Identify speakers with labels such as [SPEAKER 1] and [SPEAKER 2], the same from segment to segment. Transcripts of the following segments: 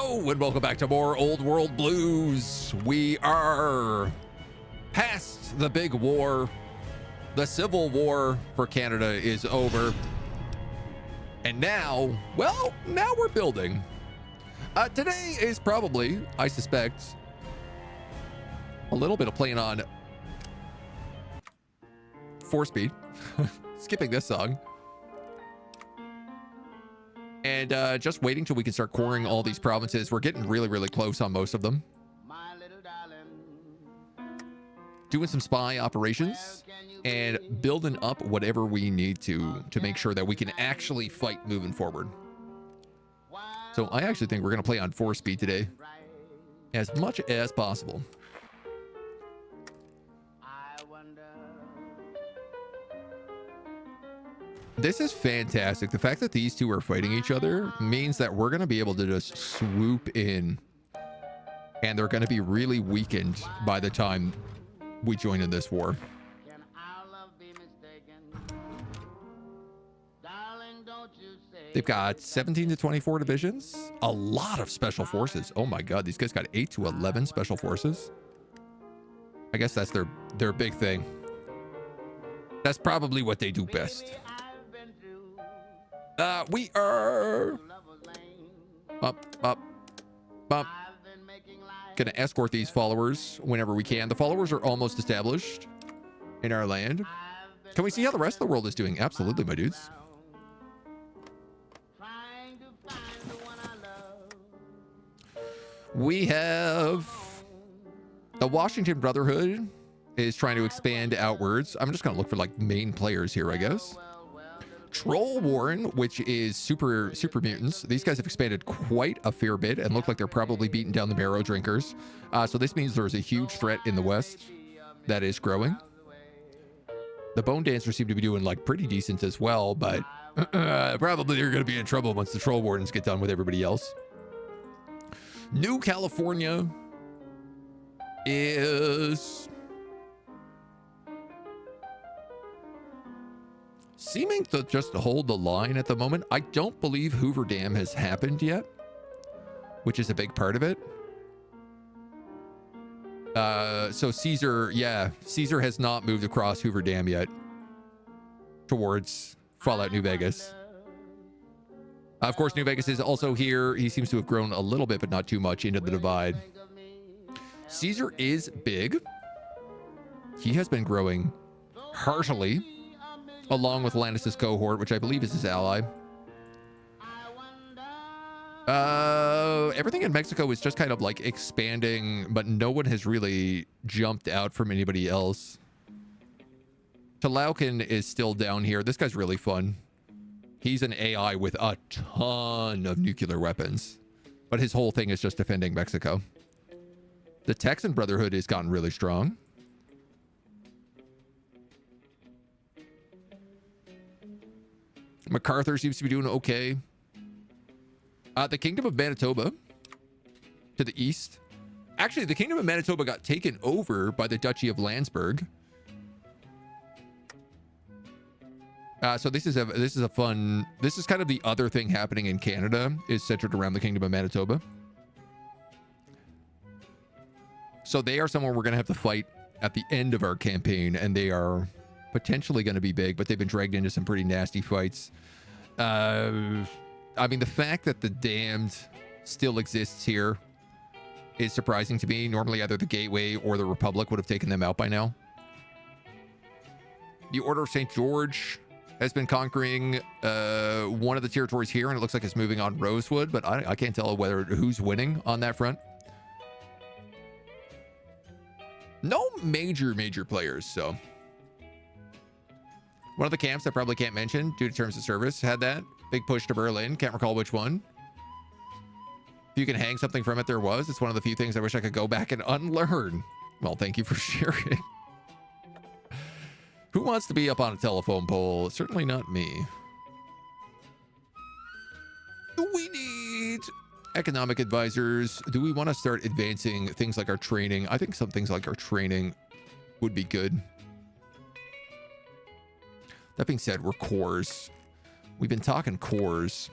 [SPEAKER 1] Hello, and welcome back to more Old World Blues. We are past the big war. The Civil War for Canada is over. And now, well, now we're building. Today is probably, I suspect, a little bit of playing on 4-speed. Skipping this song. And just waiting till we can start coring all these provinces. We're getting really, really close on most of them. Doing some spy operations and building up whatever we need to make sure that we can actually fight moving forward. So I actually think we're going to play on 4-speed today as much as possible. This is fantastic. The fact that these two are fighting each other means that we're going to be able to just swoop in, and they're going to be really weakened by the time we join in this war. They've got 17 to 24 divisions, a lot of special forces. Oh my god, these guys got 8 to 11 special forces. I guess that's their big thing. That's probably what they do best. We are up. Gonna escort these followers whenever we can. The followers are almost established in our land. Can we see how the rest of the world is doing? Absolutely, my dudes. We have the Washington Brotherhood is trying to expand outwards. I'm just gonna look for like main players here, I guess. Troll Warren, which is super mutants. These guys have expanded quite a fair bit and look like they're probably beating down the marrow drinkers. So this means there's a huge threat in the west that is growing. The Bone Dancers seem to be doing like pretty decent as well, but probably they're going to be in trouble once the Troll Wardens get done with everybody else. New California is seeming to just hold the line at the moment. I don't believe Hoover Dam has happened yet, which is a big part of it. So Caesar has not moved across Hoover Dam yet towards Fallout New Vegas. Of course, New Vegas is also here. He seems to have grown a little bit, but not too much into the divide. Caesar is big. He has been growing heartily, along with Lannis's cohort, which I believe is his ally. Everything in Mexico is just kind of like expanding, but no one has really jumped out from anybody else. Tlalocan is still down here. This guy's really fun. He's an AI with a ton of nuclear weapons, but his whole thing is just defending Mexico. The Texan Brotherhood has gotten really strong. MacArthur seems to be doing okay. The Kingdom of Manitoba to the east. Actually, the Kingdom of Manitoba got taken over by the Duchy of Landsberg. So this is a fun. This is kind of the other thing happening in Canada is centered around the Kingdom of Manitoba. So they are someone we're going to have to fight at the end of our campaign, and they are potentially going to be big, but they've been dragged into some pretty nasty fights. I mean, the fact that the Damned still exists here is surprising to me. Normally, either the Gateway or the Republic would have taken them out by now. The Order of St. George has been conquering one of the territories here, and it looks like it's moving on Rosewood, but I can't tell who's winning on that front. No major players, so. One of the camps I probably can't mention due to terms of service had that. Big push to Berlin. Can't recall which one. If you can hang something from it, there was. It's one of the few things I wish I could go back and unlearn. Well, thank you for sharing. Who wants to be up on a telephone pole? Certainly not me. We need economic advisors. Do we want to start advancing things like our training? I think some things like our training would be good. That being said, we're cores. We've been talking cores.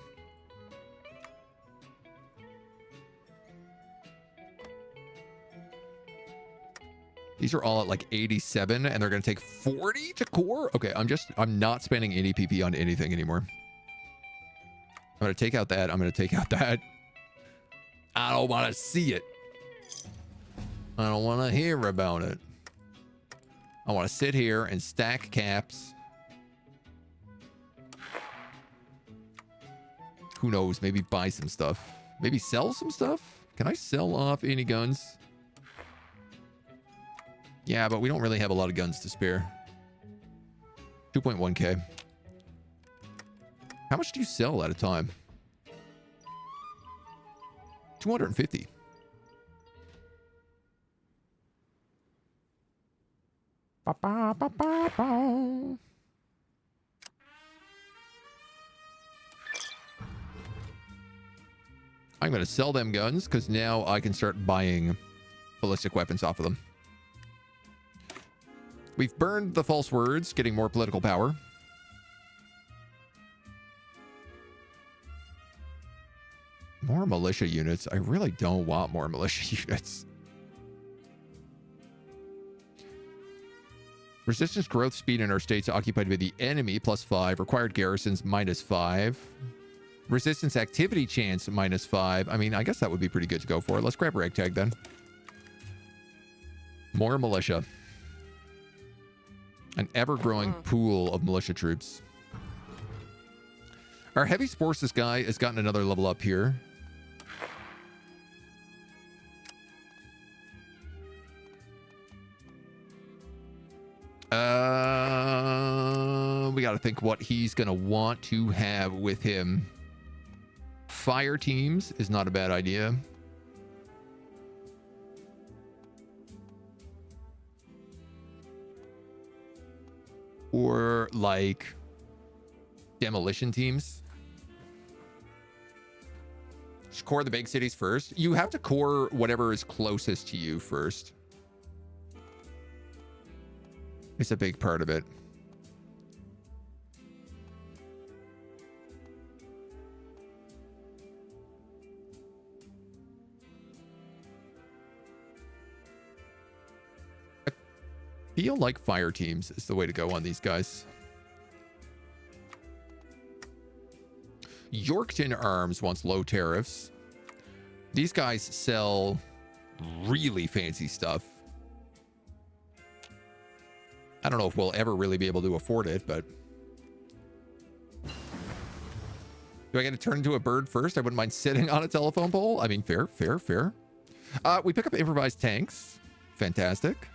[SPEAKER 1] These are all at like 87, and they're going to take 40 to core? Okay, I'm not spending any PP on anything anymore. I'm going to take out that. I'm going to take out that. I don't want to see it. I don't want to hear about it. I want to sit here and stack caps. Who knows? Maybe buy some stuff. Maybe sell some stuff? Can I sell off any guns? Yeah, but we don't really have a lot of guns to spare. 2.1k. How much do you sell at a time? 250. Ba, ba, ba, ba, ba. I'm going to sell them guns because now I can start buying ballistic weapons off of them. We've burned the false words, getting more political power. More militia units. I really don't want more militia units. Resistance growth speed in our states occupied by the enemy +5. Required garrisons -5. Resistance activity chance -5. I mean, I guess that would be pretty good to go for. Let's grab rag tag then. More militia. An ever-growing pool of militia troops. Our heavy forces guy has gotten another level up here. We got to think what he's going to want to have with him. Fire teams is not a bad idea. Or like demolition teams. Just core the big cities first. You have to core whatever is closest to you first. It's a big part of it. I feel like fire teams is the way to go on these guys. Yorkton Arms wants low tariffs. These guys sell really fancy stuff. I don't know if we'll ever really be able to afford it, but... Do I get to turn into a bird first? I wouldn't mind sitting on a telephone pole. I mean, fair. We pick up improvised tanks. Fantastic.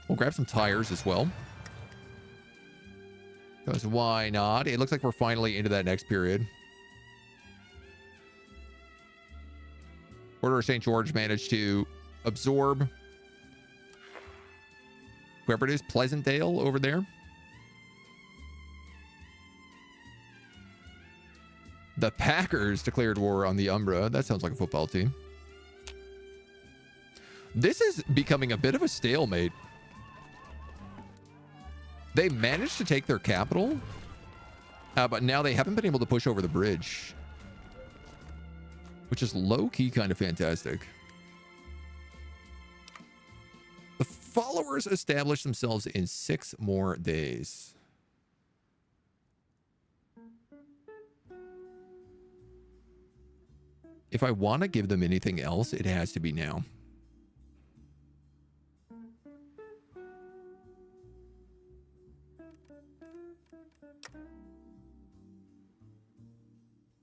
[SPEAKER 1] We'll grab some tires as well. Because why not? It looks like we're finally into that next period. Order of St. George managed to absorb whoever it is, Pleasantdale over there. The Packers declared war on the Umbra. That sounds like a football team. This is becoming a bit of a stalemate. They managed to take their capital, but now they haven't been able to push over the bridge, which is low-key kind of fantastic. The followers established themselves in 6 more days. If I want to give them anything else, it has to be now.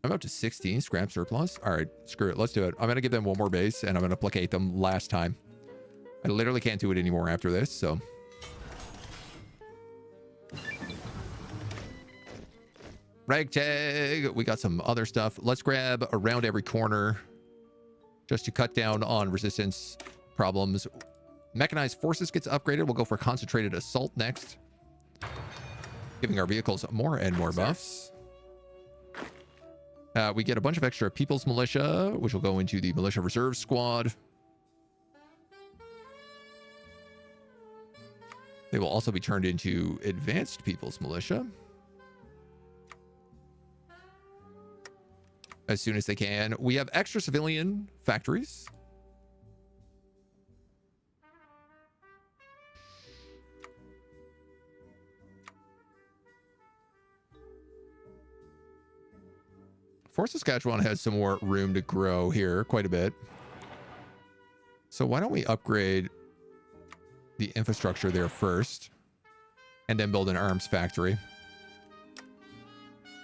[SPEAKER 1] I'm up to 16 scrap surplus. All right, screw it. Let's do it. I'm going to give them one more base, and I'm going to placate them last time. I literally can't do it anymore after this, so. Ragtag. We got some other stuff. Let's grab around every corner just to cut down on resistance problems. Mechanized forces gets upgraded. We'll go for concentrated assault next, giving our vehicles more and more buffs. We get a bunch of extra People's Militia, which will go into the Militia Reserve Squad. They will also be turned into Advanced People's Militia. as soon as they can. We have extra civilian factories. Fort Saskatchewan has some more room to grow here, quite a bit. So why don't we upgrade the infrastructure there first and then build an arms factory?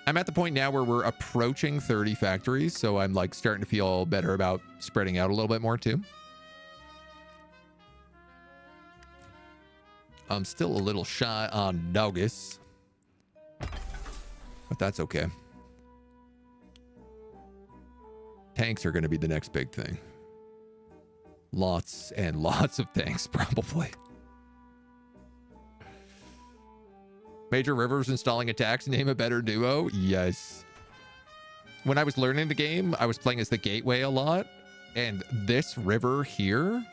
[SPEAKER 1] I'm at the point now where we're approaching 30 factories, so I'm like starting to feel better about spreading out a little bit more too. I'm still a little shy on Naugus, but that's okay. Tanks are going to be the next big thing. Lots and lots of tanks, probably. Major rivers installing attacks. Name a better duo. Yes. When I was learning the game, I was playing as the Gateway a lot. And this river here,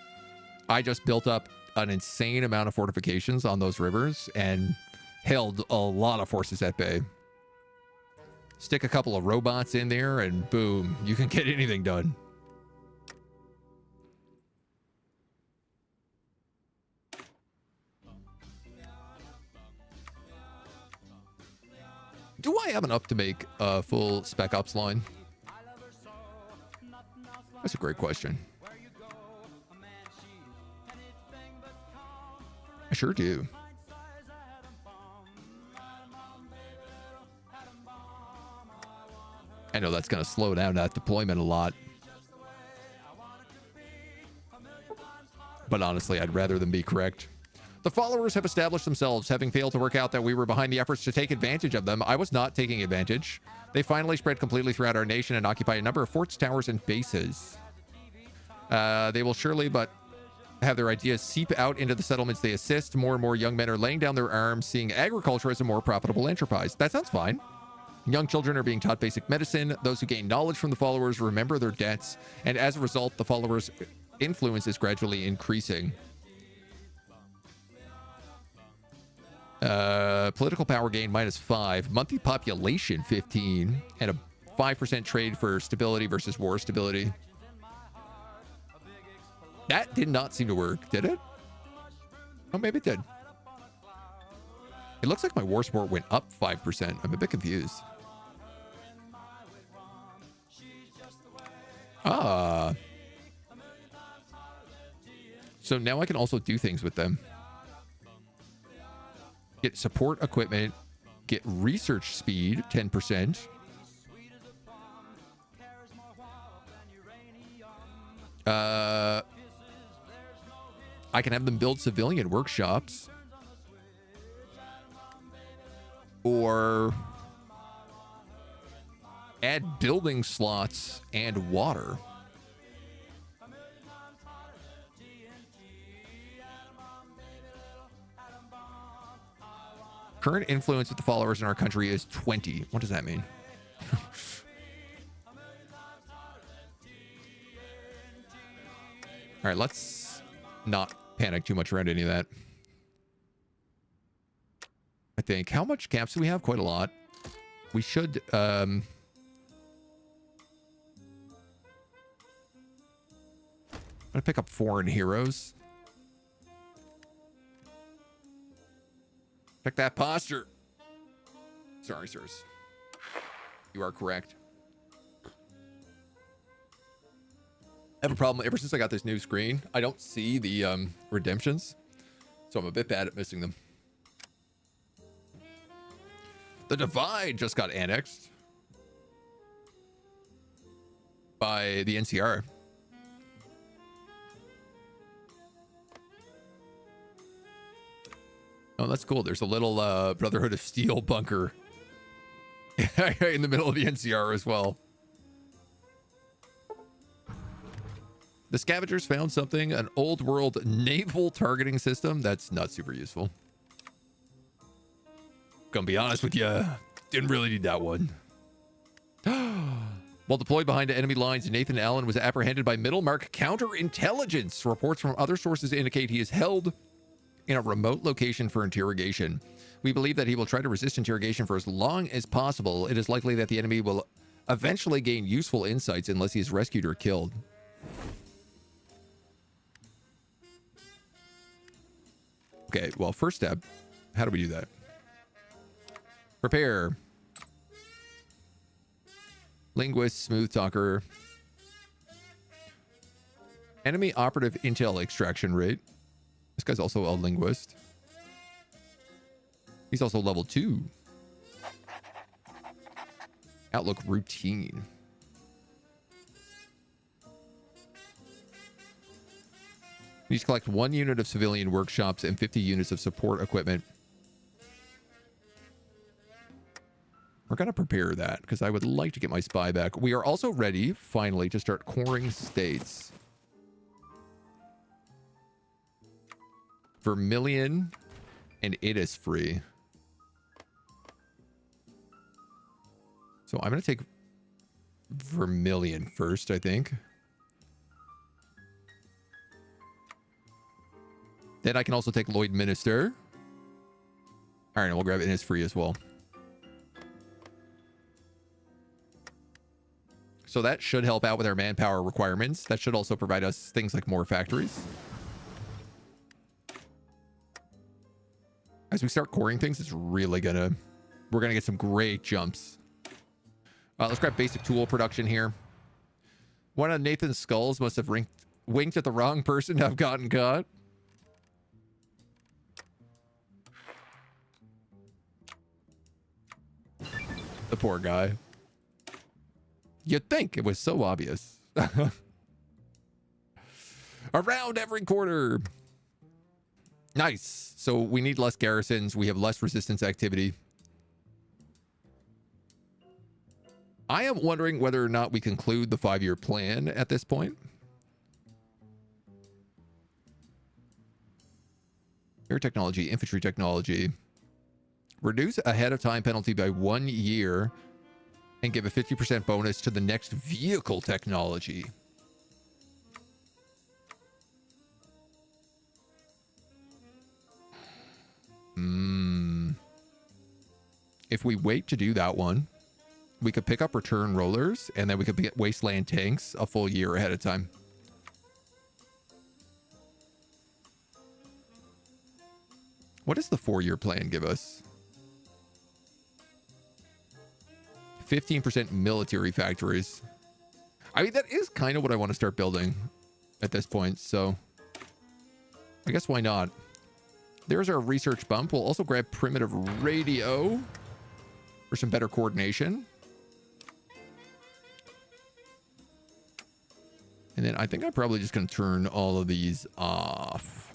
[SPEAKER 1] I just built up an insane amount of fortifications on those rivers and held a lot of forces at bay. Stick a couple of robots in there and boom, you can get anything done. Do I have enough to make a full Spec Ops line? That's a great question. I sure do. I know that's going to slow down that deployment a lot. But honestly, I'd rather them be correct. The followers have established themselves, having failed to work out that we were behind the efforts to take advantage of them. I was not taking advantage. They finally spread completely throughout our nation and occupy a number of forts, towers, and bases. They will surely but have their ideas seep out into the settlements they assist. More and more young men are laying down their arms, seeing agriculture as a more profitable enterprise. That sounds fine. Young children are being taught basic medicine. Those who gain knowledge from the followers remember their debts, and as a result, the followers' influence is gradually increasing. Political power gain -5. Monthly population 15. And a 5% trade for stability versus war stability. That did not seem to work, did it? Oh, maybe it did. It looks like my war support went up 5%. I'm a bit confused. Ah. So now I can also do things with them. Get support equipment. Get research speed, 10%. I can have them build civilian workshops. Or add building slots and water. Current influence with the followers in our country is 20. What does that mean? All right, let's not panic too much around any of that. I think. How much camps do we have? Quite a lot. We should... I'm going to pick up foreign heroes. Check that posture. Sorry, sirs. You are correct. I have a problem. Ever since I got this new screen, I don't see the redemptions. So I'm a bit bad at missing them. The Divide just got annexed by the NCR. Oh, that's cool. There's a little Brotherhood of Steel bunker in the middle of the NCR as well. The scavengers found something, an old world naval targeting system. That's not super useful. Gonna be honest with you, didn't really need that one. While deployed behind enemy lines, Nathan Allen was apprehended by Middlemark counterintelligence. Reports from other sources indicate he is held in a remote location for interrogation. We believe that he will try to resist interrogation for as long as possible. It is likely that the enemy will eventually gain useful insights unless he's rescued or killed. Okay, well, first step, how do we do that? Prepare. Linguist, smooth talker. Enemy operative intel extraction rate. This guy's also a linguist. He's also level 2. Outlook routine. Needs to collect 1 unit of civilian workshops and 50 units of support equipment. We're going to prepare that because I would like to get my spy back. We are also ready, finally, to start coring states. Vermilion, and it is free. So I'm going to take Vermilion first, I think. Then I can also take Lloyd Minister. All right, and we'll grab it, and it's free as well. So that should help out with our manpower requirements. That should also provide us things like more factories. As we start coring things, it's really gonna... We're gonna get some great jumps. Let's grab basic tool production here. One of Nathan's skulls must have winked at the wrong person to have gotten caught. The poor guy. You'd think it was so obvious. Around every corner. Nice. So we need less garrisons. We have less resistance activity. I am wondering whether or not we conclude the 5-year plan at this point. Air technology, infantry technology. Reduce ahead of time penalty by 1 year and give a 50% bonus to the next vehicle technology. If we wait to do that one, we could pick up return rollers, and then we could get wasteland tanks a full year ahead of time. What does the 4-year plan give us? 15% military factories. I mean, that is kind of what I want to start building at this point, so I guess why not? There's our research bump. We'll also grab primitive radio for some better coordination. And then I think I'm probably just going to turn all of these off.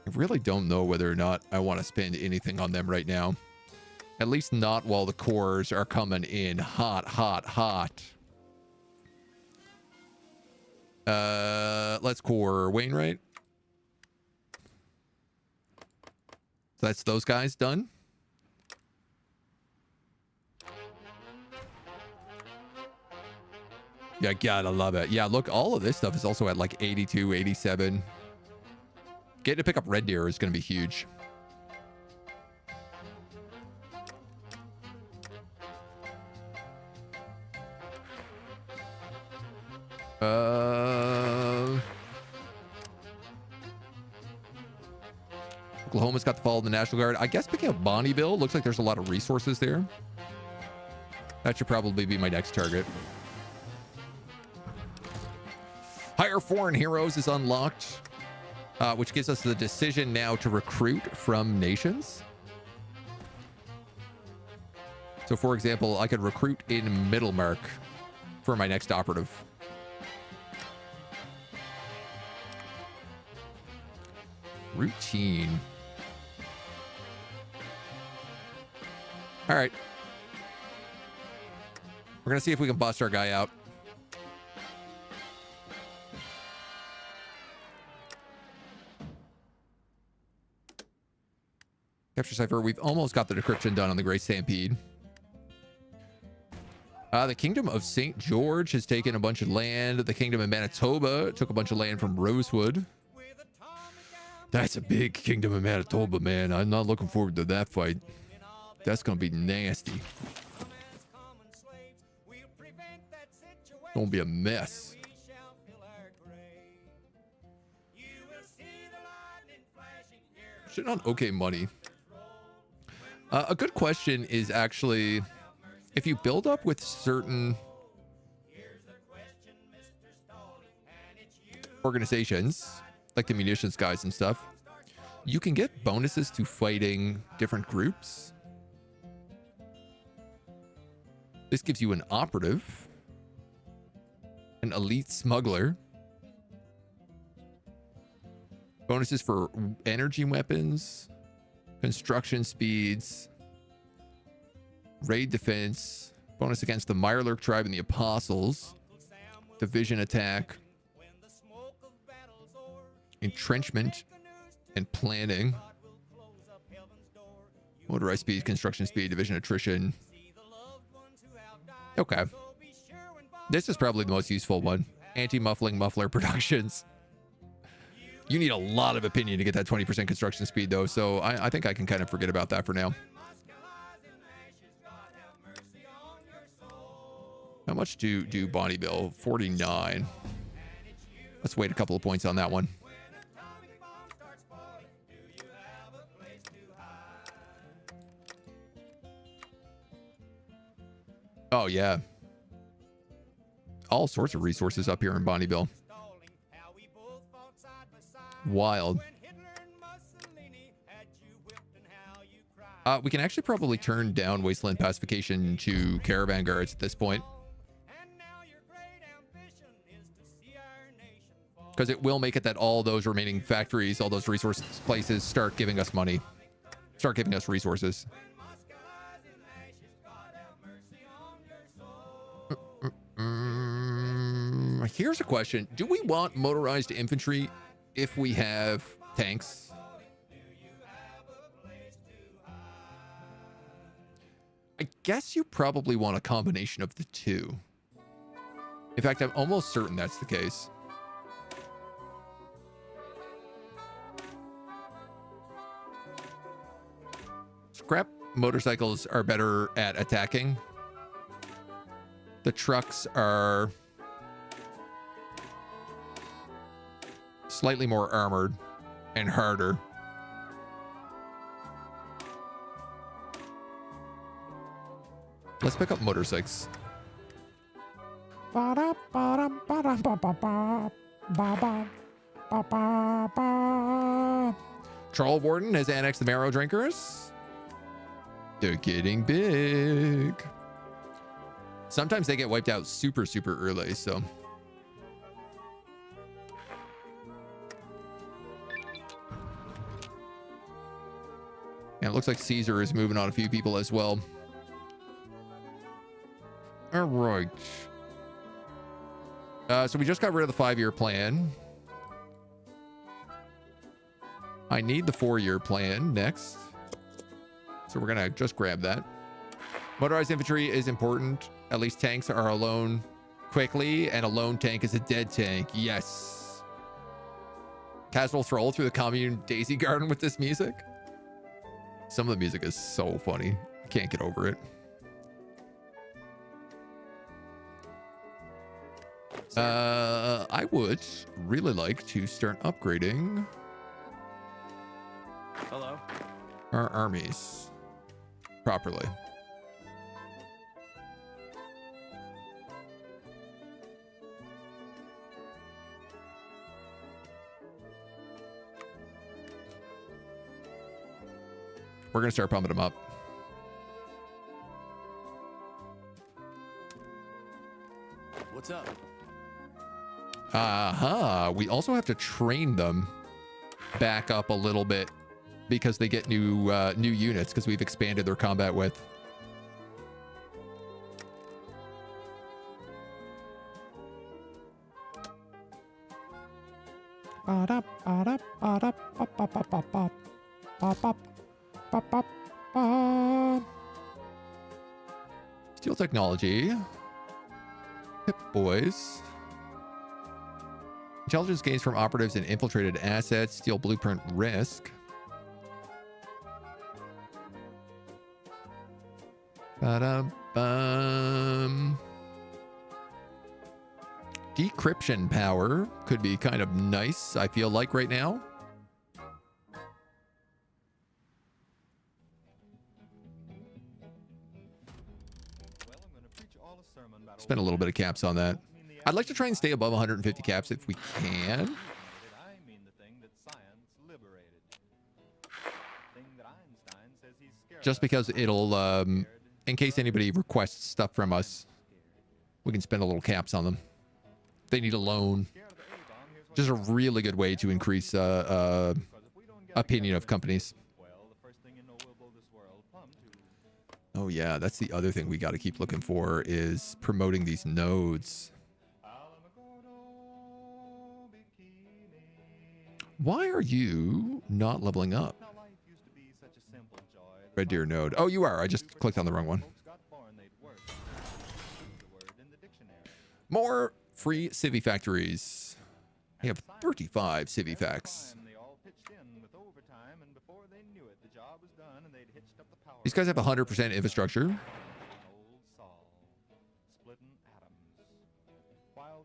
[SPEAKER 1] I really don't know whether or not I want to spend anything on them right now. At least not while the cores are coming in hot, hot, hot. Let's core Wainwright. So that's those guys done. Yeah, gotta love it. Yeah, look, all of this stuff is also at like 82, 87. Getting to pick up Red Deer is going to be huge. Oklahoma's got to follow the National Guard. I guess picking up Bonnieville looks like there's a lot of resources there. That should probably be my next target. Hire foreign heroes is unlocked, which gives us the decision now to recruit from nations. So, for example, I could recruit in Middlemark for my next operative. Routine. All right. We're going to see if we can bust our guy out. Capture cipher. We've almost got the decryption done on the Great Stampede. The Kingdom of St. George has taken a bunch of land. The Kingdom of Manitoba took a bunch of land from Rosewood. That's a big Kingdom of Manitoba, man. I'm not looking forward to that fight. That's going to be nasty. Going to be a mess. Shit on okay money. A good question is actually, if you build up with certain organizations, like the munitions guys and stuff, you can get bonuses to fighting different groups. This gives you an operative, an elite smuggler, bonuses for energy weapons, construction speeds, raid defense, bonus against the Mirelurk tribe and the Apostles, division attack, entrenchment and planning, motorized speed, construction speed, division attrition. Okay. This is probably the most useful one. Anti-muffling muffler productions. You need a lot of opinion to get that 20% construction speed, though, so I think I can kind of forget about that for now. How much do Bonnie bill? 49. Let's wait a couple of points on that one. Oh, yeah. All sorts of resources up here in Bonnieville. Wild. We can actually probably turn down Wasteland Pacification to Caravan Guards at this point, because it will make it that all those remaining factories, all those resource places start giving us money, start giving us resources. Here's a question. Do we want motorized infantry if we have tanks? I guess you probably want a combination of the two. In fact, I'm almost certain that's the case. Scrap motorcycles are better at attacking. The trucks are slightly more armored and harder. Let's pick up motorcycles. Troll Warden has annexed the Marrow Drinkers. They're getting big. Sometimes they get wiped out super early, so. Yeah, it looks like Caesar is moving on a few people as well. All right. So we just got rid of the 5-year plan. I need the 4-year plan next. So we're gonna just grab that. Motorized infantry is important. At least tanks are alone quickly, and a lone tank is a dead tank. Yes. Casual stroll through the commune daisy garden with this music. Some of the music is so funny. I can't get over it. I would really like to start upgrading our armies properly. We're going to start pumping them up.
[SPEAKER 2] What's up?
[SPEAKER 1] We also have to train them back up a little bit because they get new units because we've expanded their combat width. Steel technology. Pip boys. Intelligence gains from operatives and infiltrated assets. Steal blueprint risk. Ba-dum-bum. Decryption power could be kind of nice, I feel like, right now. Spend a little bit of caps on that. I'd like to try and stay above 150 caps if we can. Just because it'll, in case anybody requests stuff from us, we can spend a little caps on them. If they need a loan. Just a really good way to increase opinion of companies. Oh yeah, that's the other thing we got to keep looking for is promoting these nodes. Why are you not leveling up? Red Deer node. Oh, you are. I just clicked on the wrong one. More free civvy factories. We have 35 civvy facts. These guys have 100% infrastructure.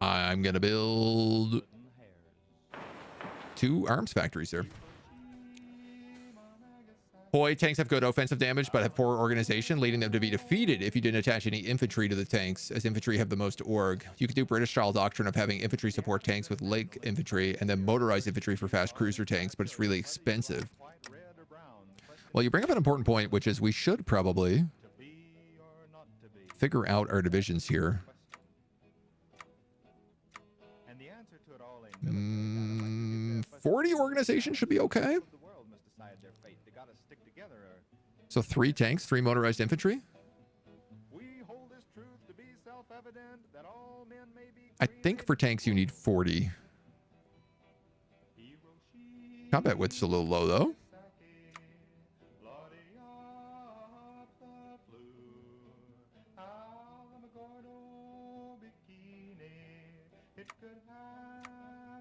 [SPEAKER 1] I'm going to build 2 arms factories here. Boy, tanks have good offensive damage, but have poor organization, leading them to be defeated if you didn't attach any infantry to the tanks, as infantry have the most org. You could do British-style doctrine of having infantry support tanks with leg infantry, and then motorized infantry for fast cruiser tanks, but it's really expensive. Well, you bring up an important point, which is we should probably figure out our divisions here. 40 organization should be okay. So 3 tanks, 3 motorized infantry. I think for tanks you need 40. Combat width's a little low though.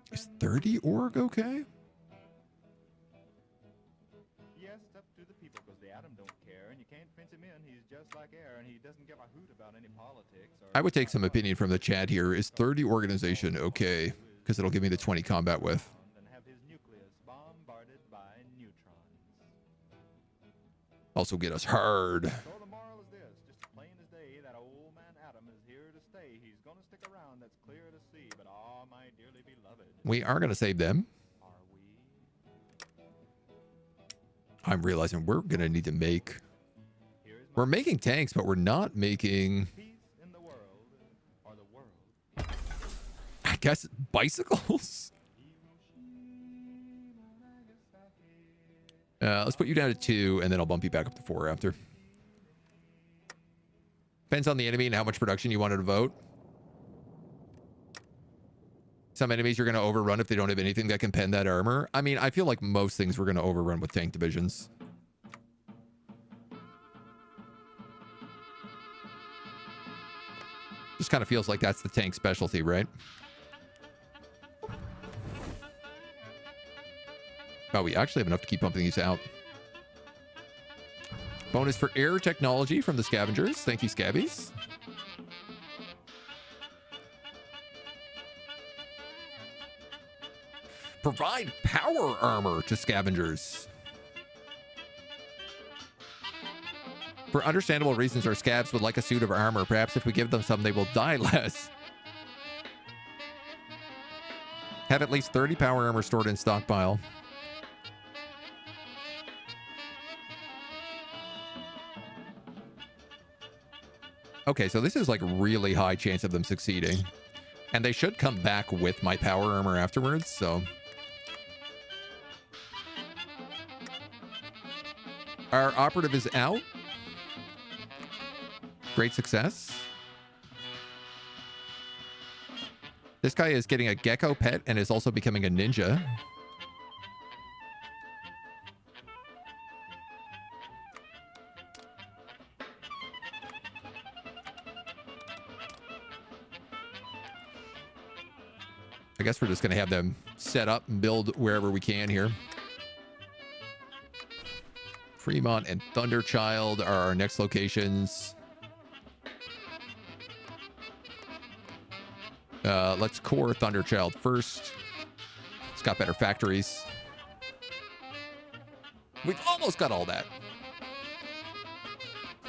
[SPEAKER 1] Is 30 org okay?
[SPEAKER 3] Yes, it's up to the people because the atom don't care and you can't fence him in. He's just like air and he doesn't give a hoot about any politics.
[SPEAKER 1] I would take some opinion from the chat here. Is 30 organization okay? Because it'll give me the 20 combat width.
[SPEAKER 3] And have his nucleus bombarded by neutrons.
[SPEAKER 1] Also get us hard.
[SPEAKER 3] So the moral is this, just plain as day, that old man Atom is here to stay. He's gonna stick around, that's clear to see, but ah, my dearly beloved.
[SPEAKER 1] We are going to save them.
[SPEAKER 3] Are we?
[SPEAKER 1] I'm realizing we're going to need to make... We're making tanks, but we're not making...
[SPEAKER 3] Peace in the world, or the world.
[SPEAKER 1] I guess bicycles? Let's put you down to 2, and then I'll bump you back up to 4 after. Depends on the enemy and how much production you wanted to vote. Some enemies you're going to overrun if they don't have anything that can pen that armor. I mean, I feel like most things we're going to overrun with tank divisions. Just kind of feels like that's the tank specialty, right? Oh, we actually have enough to keep pumping these out. Bonus for air technology from the scavengers. Thank you, scabbies. Provide power armor to scavengers. For understandable reasons, our scabs would like a suit of armor. Perhaps if we give them some, they will die less. Have at least 30 power armor stored in stockpile. Okay, so this is like really high chance of them succeeding. And they should come back with my power armor afterwards, so... Our operative is out. Great success. This guy is getting a gecko pet and is also becoming a ninja. I guess we're just going to have them set up and build wherever we can here. Fremont and Thunderchild are our next locations. Let's core Thunderchild first. It's got better factories. We've almost got all that.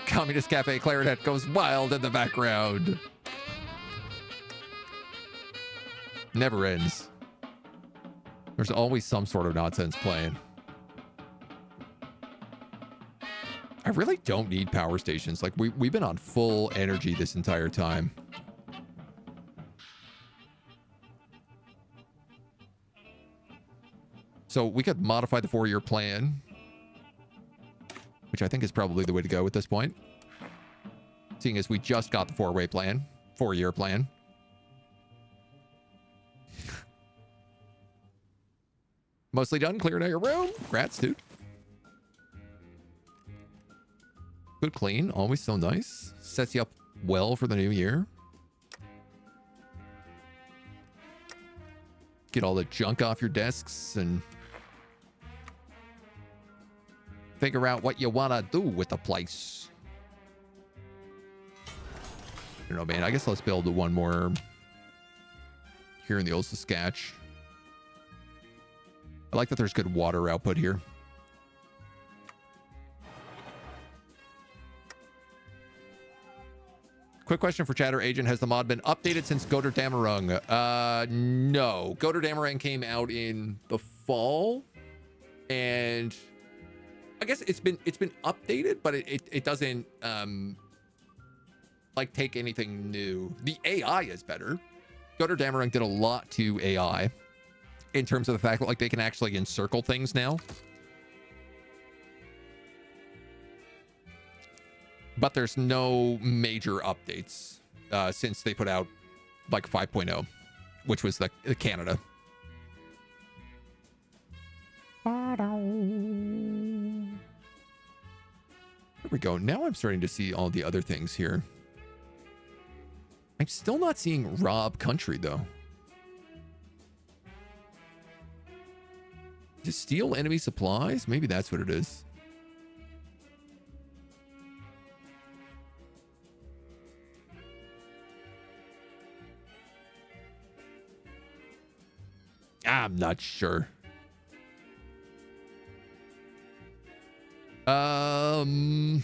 [SPEAKER 1] Communist Cafe Clarinet goes wild in the background. Never ends. There's always some sort of nonsense playing. I really don't need power stations. Like, we've been on full energy this entire time. So we could modify the 4-year plan, which I think is probably the way to go at this point. Seeing as we just got the 4-year plan. Mostly done, clearing out your room. Congrats, dude. Good clean, always so nice. Sets you up well for the new year. Get all the junk off your desks and figure out what you want to do with the place. I don't know, man. I guess let's build one more here in the old Saskatch. I like that there's good water output here. Quick question for Chatter Agent. Has the mod been updated since Götterdämmerung? No. Götterdämmerung came out in the fall. And I guess it's been updated, but it doesn't like take anything new. The AI is better. Götterdämmerung did a lot to AI in terms of the fact that like they can actually encircle things now. But there's no major updates since they put out like 5.0, which was the Canada. There we go. Now I'm starting to see all the other things here. I'm still not seeing Rob Country though. Just steal enemy supplies? Maybe that's what it is. I'm not sure. I'm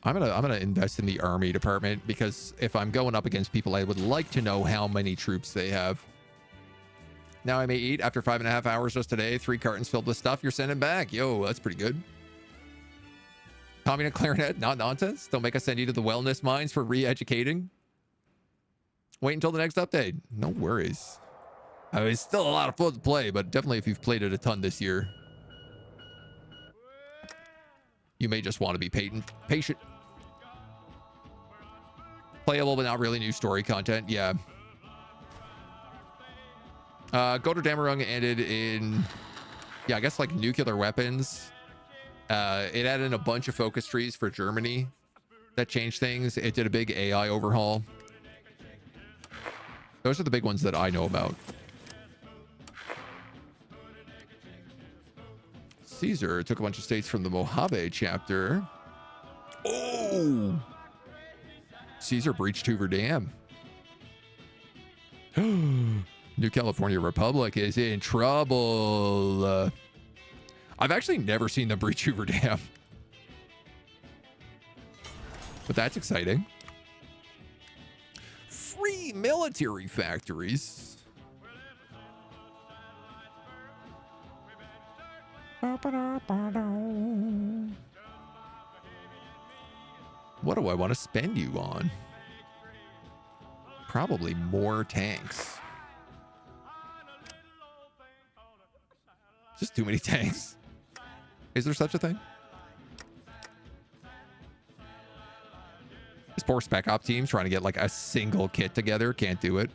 [SPEAKER 1] gonna invest in the army department because if I'm going up against people, I would like to know how many troops they have. Now I may eat after 5.5 hours just today. 3 cartons filled with stuff you're sending back. Yo, that's pretty good. Communist Clarinet, not nonsense. Don't make us send you to the wellness mines for re-educating. Wait until the next update. No worries. I mean, it's still a lot of fun to play, but definitely if you've played it a ton this year, you may just want to be patient. Playable, but not really new story content. Yeah. Götterdämmerung ended in, yeah, I guess like nuclear weapons. It added in a bunch of focus trees for Germany that changed things. It did a big AI overhaul. Those are the big ones that I know about. Caesar took a bunch of states from the Mojave chapter. Oh! Caesar breached Hoover Dam. New California Republic is in trouble. I've actually never seen them breach Hoover Dam. But that's exciting. Free military factories. What do I want to spend you on? Probably more tanks. Just too many tanks. Is there such a thing? This poor spec op team trying to get like a single kit together. Can't do it.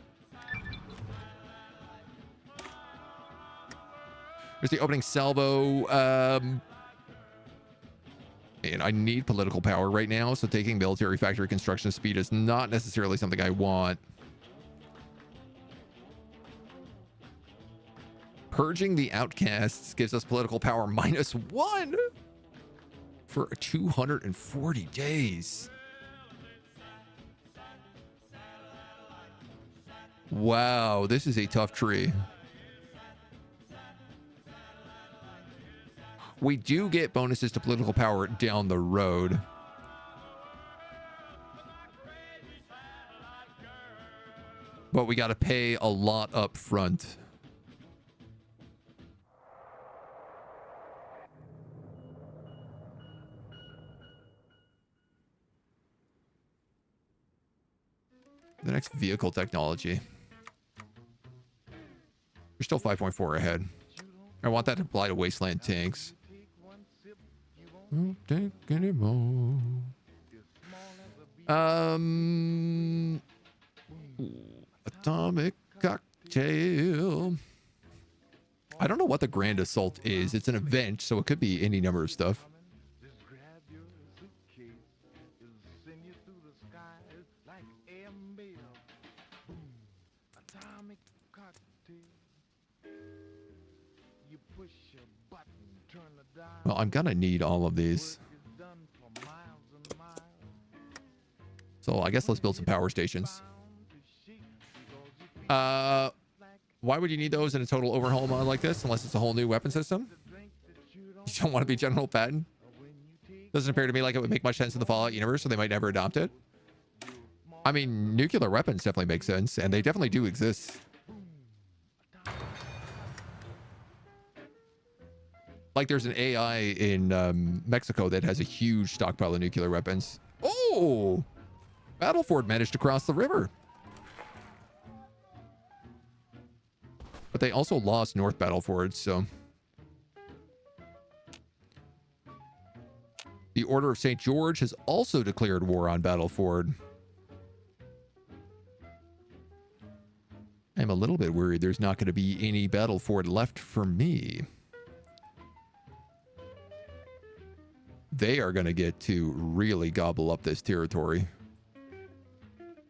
[SPEAKER 1] There's the opening salvo. And I need political power right now, so taking military factory construction speed is not necessarily something I want. Purging the outcasts gives us political power -1 for 240 days. Wow, this is a tough tree. We do get bonuses to political power down the road. But we got to pay a lot up front. The next vehicle technology. We're still 5.4 ahead. I want that to apply to wasteland tanks. Won't take any more. Atomic cocktail. I don't know what the Grand Assault is. It's an event, so it could be any number of stuff. Well, I'm gonna need all of these. So I guess let's build some power stations. Why would you need those in a total overhaul mod like this unless it's a whole new weapon system? You don't want to be General Patton? Doesn't appear to me like it would make much sense in the Fallout universe, so they might never adopt it. I mean, nuclear weapons definitely make sense, and they definitely do exist. Like there's an AI in Mexico that has a huge stockpile of nuclear weapons. Oh! Battleford managed to cross the river. But they also lost North Battleford, so... The Order of St. George has also declared war on Battleford. I'm a little bit worried there's not going to be any Battleford left for me. They are going to get to really gobble up this territory.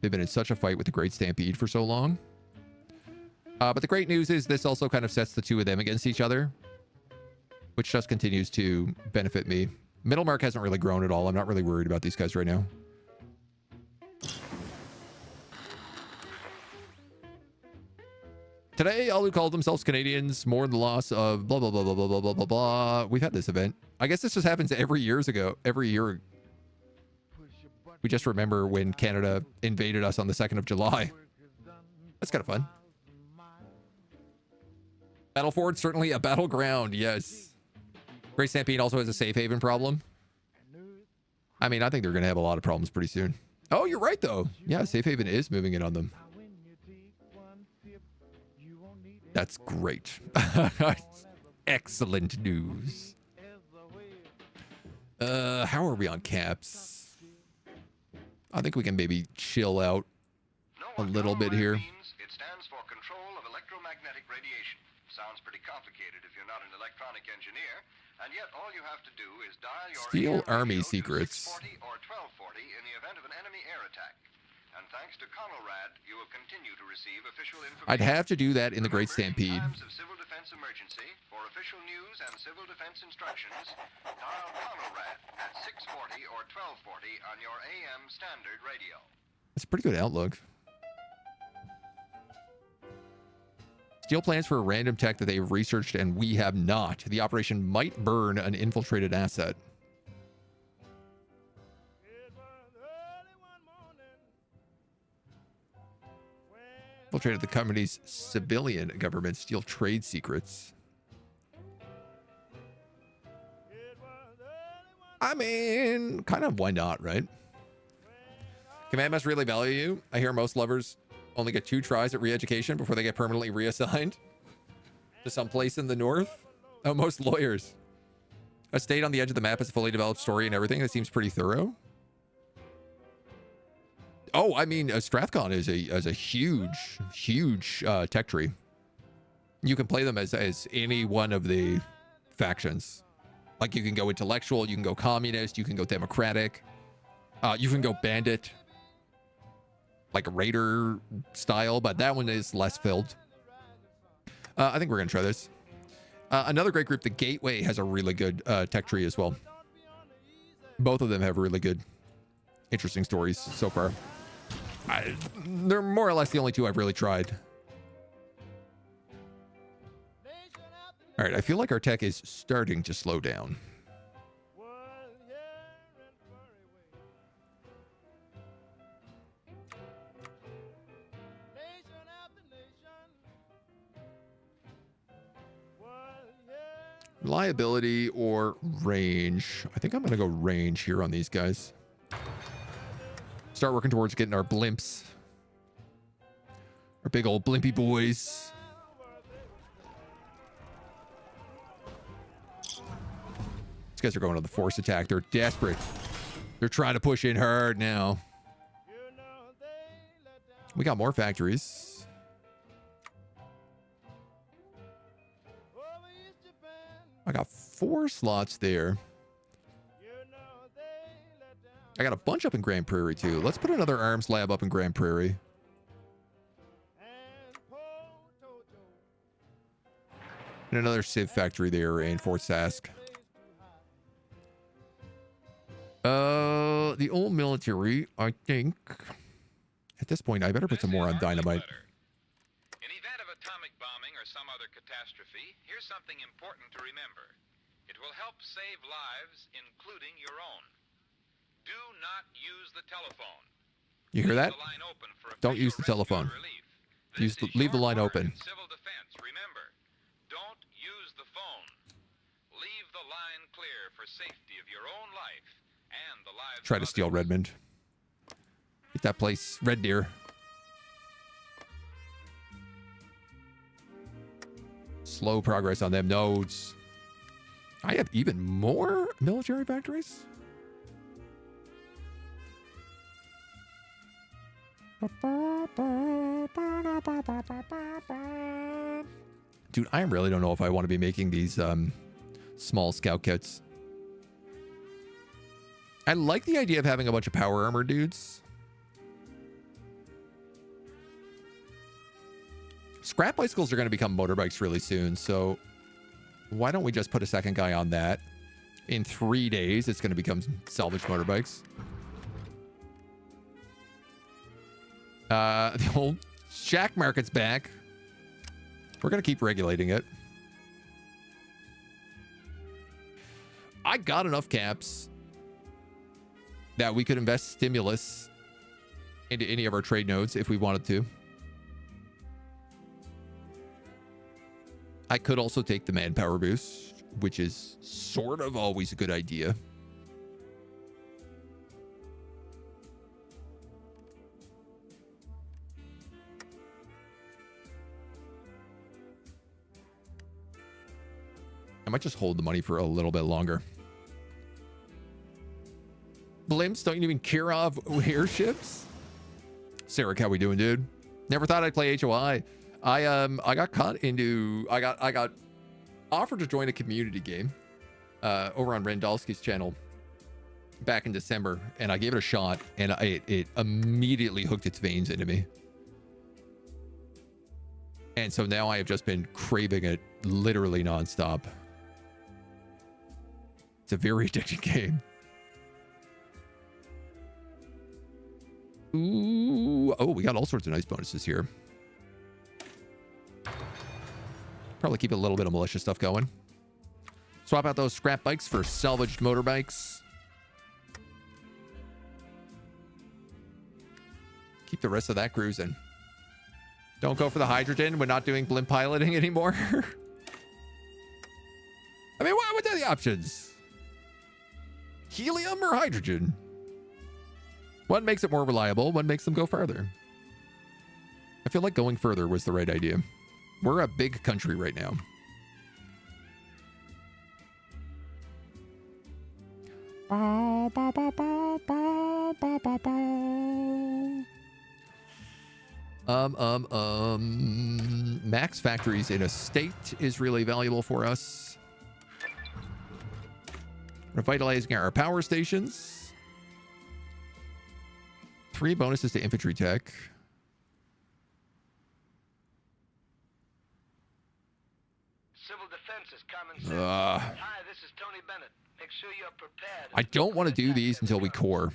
[SPEAKER 1] They've been in such a fight with the Great Stampede for so long. But the great news is this also kind of sets the two of them against each other, which just continues to benefit me. Middlemark hasn't really grown at all. I'm not really worried about these guys right now. Today, all who call themselves Canadians mourn the loss of blah, blah, blah, blah, blah, blah, blah, blah, blah. We've had this event. I guess this just happens every year. We just remember when Canada invaded us on the 2nd of July. That's kind of fun. Battleford, certainly a battleground, yes. Great Stampede also has a safe haven problem. I mean, I think they're going to have a lot of problems pretty soon. Oh, you're right, though. Yeah, safe haven is moving in on them. That's great. Excellent news. How are we on caps? I think we can maybe chill out a little bit here.
[SPEAKER 4] It stands for control of electromagnetic radiation. Sounds pretty complicated if you're not an electronic engineer, and yet all you have to do is dial your
[SPEAKER 1] Steal Army secrets.
[SPEAKER 4] 640 or 1240 in the event of an enemy air attack. And thanks to Conelrad, you will continue to receive official information.
[SPEAKER 1] I'd have to do that in the Great Stampede.
[SPEAKER 4] In times of civil defense emergency, for official news and civil defense instructions, dial Conelrad at 640 or 1240 on your AM standard radio.
[SPEAKER 1] That's a pretty good outlook. Steal plans for a random tech that they've researched and we have not. The operation might burn an infiltrated asset. Infiltrated the company's civilian government, steal trade secrets. I mean, kind of why not, right? Command must really value you. I hear most lovers only get 2 tries at re-education before they get permanently reassigned to some place in the north. Oh, most lawyers. A state on the edge of the map has a fully developed story and everything. That seems pretty thorough. Oh, I mean, Strathcon is a huge tech tree. You can play them as any one of the factions. Like you can go intellectual, you can go communist, you can go democratic, you can go bandit, like a raider style, but that one is less filled. I think we're gonna try this. Another great group, the Gateway, has a really good tech tree as well. Both of them have really good, interesting stories so far. They're more or less the only two I've really tried. All right, I feel like our tech is starting to slow down. Reliability or range. I think I'm going to go range here on these guys. Start working towards getting our blimps. Our big old blimpy boys. These guys are going on the force attack. They're desperate. They're trying to push in hard now. We got more factories. I got 4 slots there. I got a bunch up in Grand Prairie too. Let's put another arms lab up in Grand Prairie. And another Civ factory there in Fort Sask. The old military, I think. At this point, I better put some more on dynamite.
[SPEAKER 5] In event of atomic bombing or some other catastrophe, here's something important to remember. It will help save lives, including your own. Do not use the telephone.
[SPEAKER 1] You hear that? Don't use the telephone. Leave the line open.
[SPEAKER 5] Civil defense. Remember, don't use the phone. Leave the line clear for safety of your own life and the lives.
[SPEAKER 1] Try to steal Redmond. Get that place, Red Deer. Slow progress on them nodes. I have even more military factories. Dude, I really don't know if I want to be making these small scout kits. I like the idea of having a bunch of power armor dudes. Scrap bicycles are going to become motorbikes really soon, so why don't we just put a second guy on that? In 3 days, it's going to become salvage motorbikes. The old shack market's back. We're going to keep regulating it. I got enough caps that we could invest stimulus into any of our trade nodes if we wanted to. I could also take the manpower boost, which is sort of always a good idea. I might just hold the money for a little bit longer. Blimps don't even care of airships. Sarek, how we doing, dude? Never thought I'd play HOI. I got caught into I got offered to join a community game over on Randolski's channel back in December, and I gave it a shot, and it immediately hooked its veins into me. And so now I have just been craving it literally nonstop. It's a very addicting game. Ooh, oh, we got all sorts of nice bonuses here. Probably keep a little bit of militia stuff going. Swap out those scrap bikes for salvaged motorbikes. Keep the rest of that cruising. Don't go for the hydrogen. We're not doing blimp piloting anymore. I mean, what are the options? Helium or hydrogen? One makes it more reliable. One makes them go farther. I feel like going further was the right idea. We're a big country right now. Max factories in a state is really valuable for us. Revitalizing our power stations. 3 bonuses to infantry tech.
[SPEAKER 6] Civil defense is common sense. Hi, this is Tony Bennett. Make sure you're prepared.
[SPEAKER 1] I don't want to do these until we core.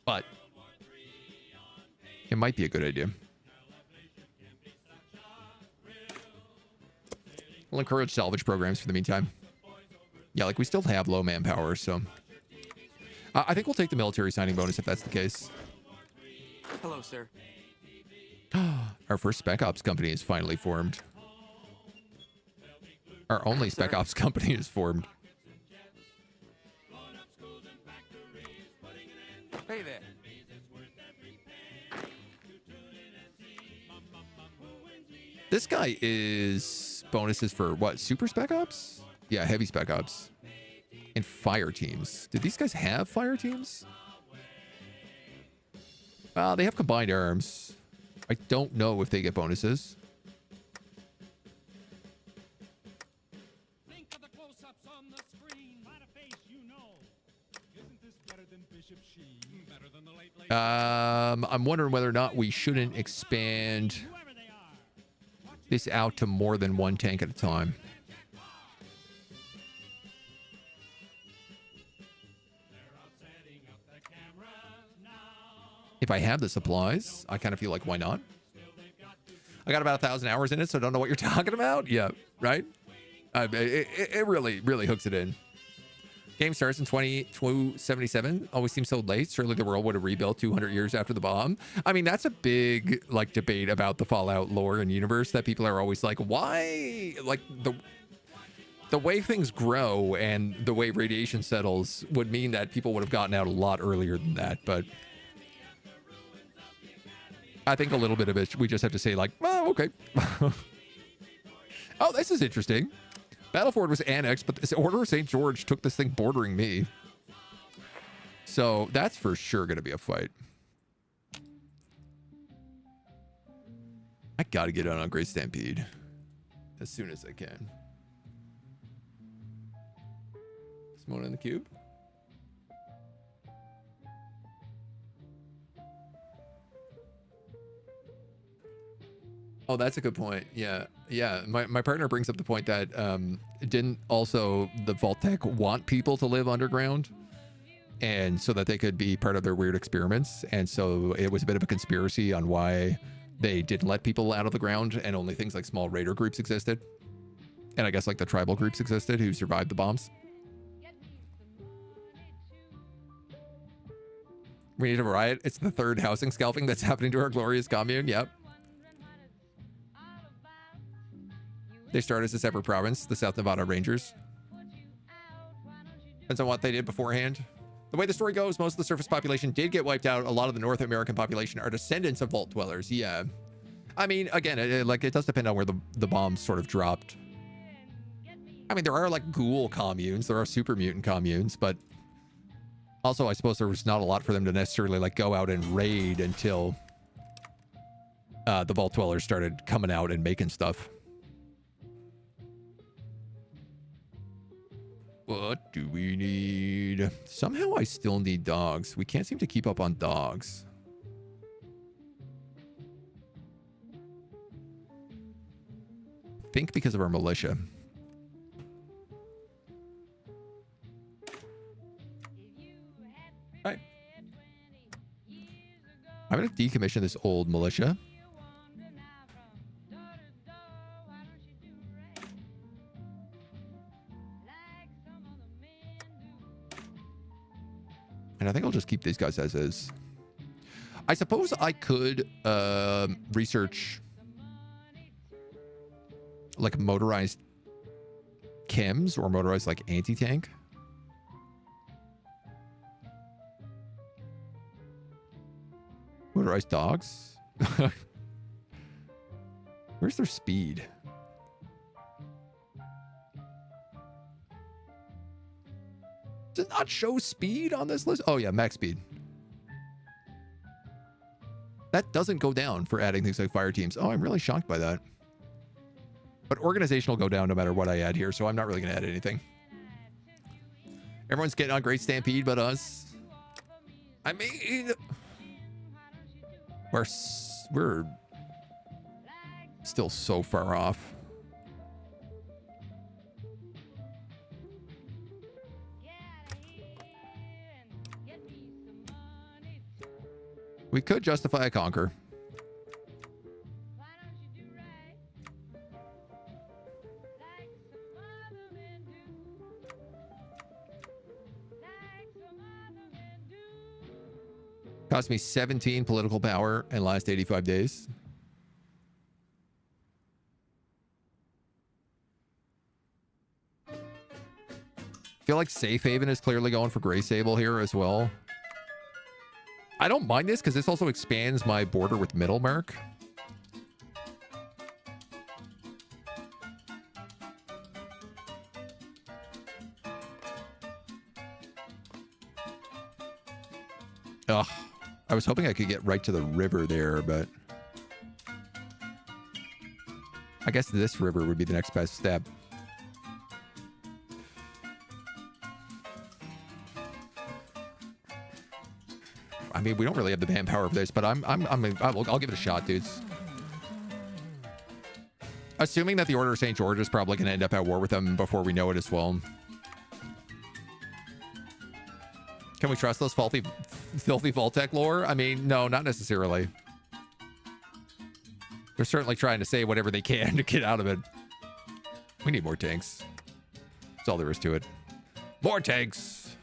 [SPEAKER 1] But it might be a good idea. We'll encourage salvage programs for the meantime. Yeah, like we still have low manpower, so I think we'll take the military signing bonus if that's the case.
[SPEAKER 2] Hello, sir.
[SPEAKER 1] Our first Spec Ops company is finally formed. Our only Spec Ops company is formed.
[SPEAKER 2] Hey there.
[SPEAKER 1] This guy is bonuses for what? Super Spec Ops? Yeah, heavy Spec Ops. And fire teams. Did these guys have fire teams? They have combined arms. I don't know if they get bonuses.
[SPEAKER 7] Think of the close-ups on the screen. By the face, you know. Isn't this better than Bishop Sheen? Better than the late.
[SPEAKER 1] I'm wondering whether or not we shouldn't expand
[SPEAKER 7] Whoever they are.
[SPEAKER 1] this out to more than one tank at a time. If I have the supplies, I kind of feel like, why not? I got about 1,000 hours in it, so I don't know what you're talking about. Yeah, right? It really, really hooks it in. Game starts in 2277. Always seems so late. Surely the world would have rebuilt 200 years after the bomb. I mean, that's a big, like, debate about the Fallout lore and universe that people are always like, why? Like, the way things grow and the way radiation settles would mean that people would have gotten out a lot earlier than that, but I think a little bit of it, we just have to say like, oh, okay. Oh, this is interesting. Battleford was annexed, but this Order of St. George took this thing bordering me. So that's for sure going to be a fight. I got to get on Great Stampede as soon as I can. Simone in the cube. Oh, that's a good point. Yeah. Yeah. My partner brings up the point that didn't also the Vault-Tec want people to live underground and so that they could be part of their weird experiments. And so it was a bit of a conspiracy on why they didn't let people out of the ground and only things like small raider groups existed. And I guess like the tribal groups existed who survived the bombs. We need a riot. It's the third housing scalping that's happening to our glorious commune. Yep. They start as a separate province, the South Nevada Rangers. Depends on what they did beforehand. The way the story goes, most of the surface population did get wiped out. A lot of the North American population are descendants of vault dwellers. Yeah. I mean, again, it does depend on where the bombs sort of dropped. I mean, there are like ghoul communes. There are super mutant communes, but also I suppose there was not a lot for them to necessarily like go out and raid until the vault dwellers started coming out and making stuff. What do we need? Somehow I still need dogs. We can't seem to keep up on dogs. I think because of our militia. Right. I'm going to decommission this old militia. And I think I'll just keep these guys as is. I suppose I could research like motorized chems or motorized like anti-tank. Motorized dogs. Where's their speed? Does it not show speed on this list? Oh yeah, max speed. That doesn't go down for adding things like fire teams. Oh, I'm really shocked by that. But organization will go down no matter what I add here, so I'm not really going to add anything. Everyone's getting on Great Stampede but us. I mean, we're still so far off. We could justify a conquer. Cost me 17 political power and last 85 days. Feel like Safe Haven is clearly going for Grey Sable here as well. I don't mind this because this also expands my border with Middlemark. Ugh. I was hoping I could get right to the river there, but I guess this river would be the next best step. I mean, we don't really have the manpower for this, but I'll give it a shot, dudes. Assuming that the Order of St. George is probably going to end up at war with them before we know it as well. Can we trust those filthy Vault-Tec lore? I mean, no, not necessarily. They're certainly trying to say whatever they can to get out of it. We need more tanks. That's all there is to it. More tanks!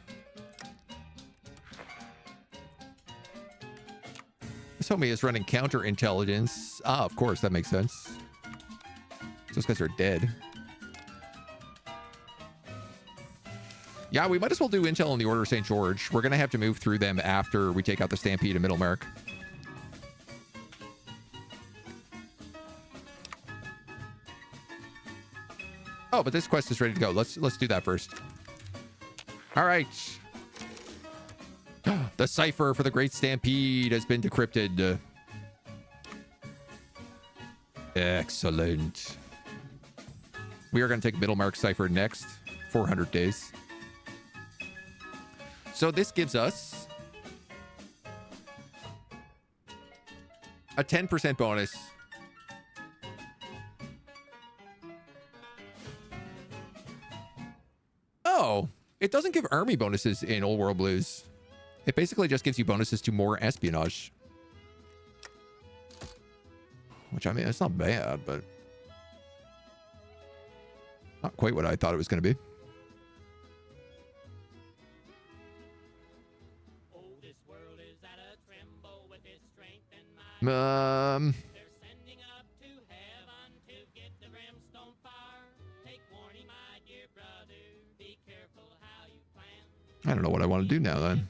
[SPEAKER 1] This homie is running counterintelligence. Ah, of course, that makes sense. Those guys are dead. Yeah, we might as well do intel on the Order of St. George. We're going to have to move through them after we take out the Stampede in Middlemark. Oh, but this quest is ready to go. Let's do that first. All right. The cipher for the Great Stampede has been decrypted. Excellent. We are going to take Middlemark cipher next. 400 days. So this gives us a 10% bonus. Oh, it doesn't give army bonuses in Old World Blues. It basically just gives you bonuses to more espionage. Which, I mean, it's not bad, but not quite what I thought it was going to be. I don't know what I want to do now then.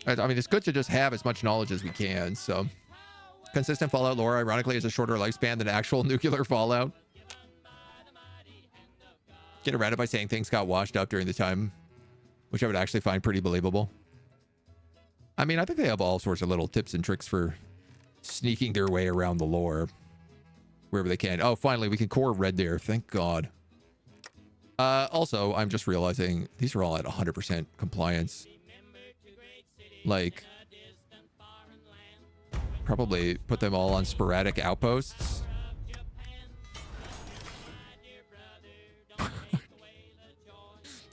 [SPEAKER 1] I mean, it's good to just have as much knowledge as we can, so. Consistent Fallout lore, ironically, has a shorter lifespan than actual nuclear Fallout. Get around it by saying things got washed up during the time, which I would actually find pretty believable. I mean, I think they have all sorts of little tips and tricks for sneaking their way around the lore wherever they can. Oh, finally, we can core Red Deer. Thank God. Also, I'm just realizing these are all at 100% compliance. Like, probably put them all on sporadic outposts.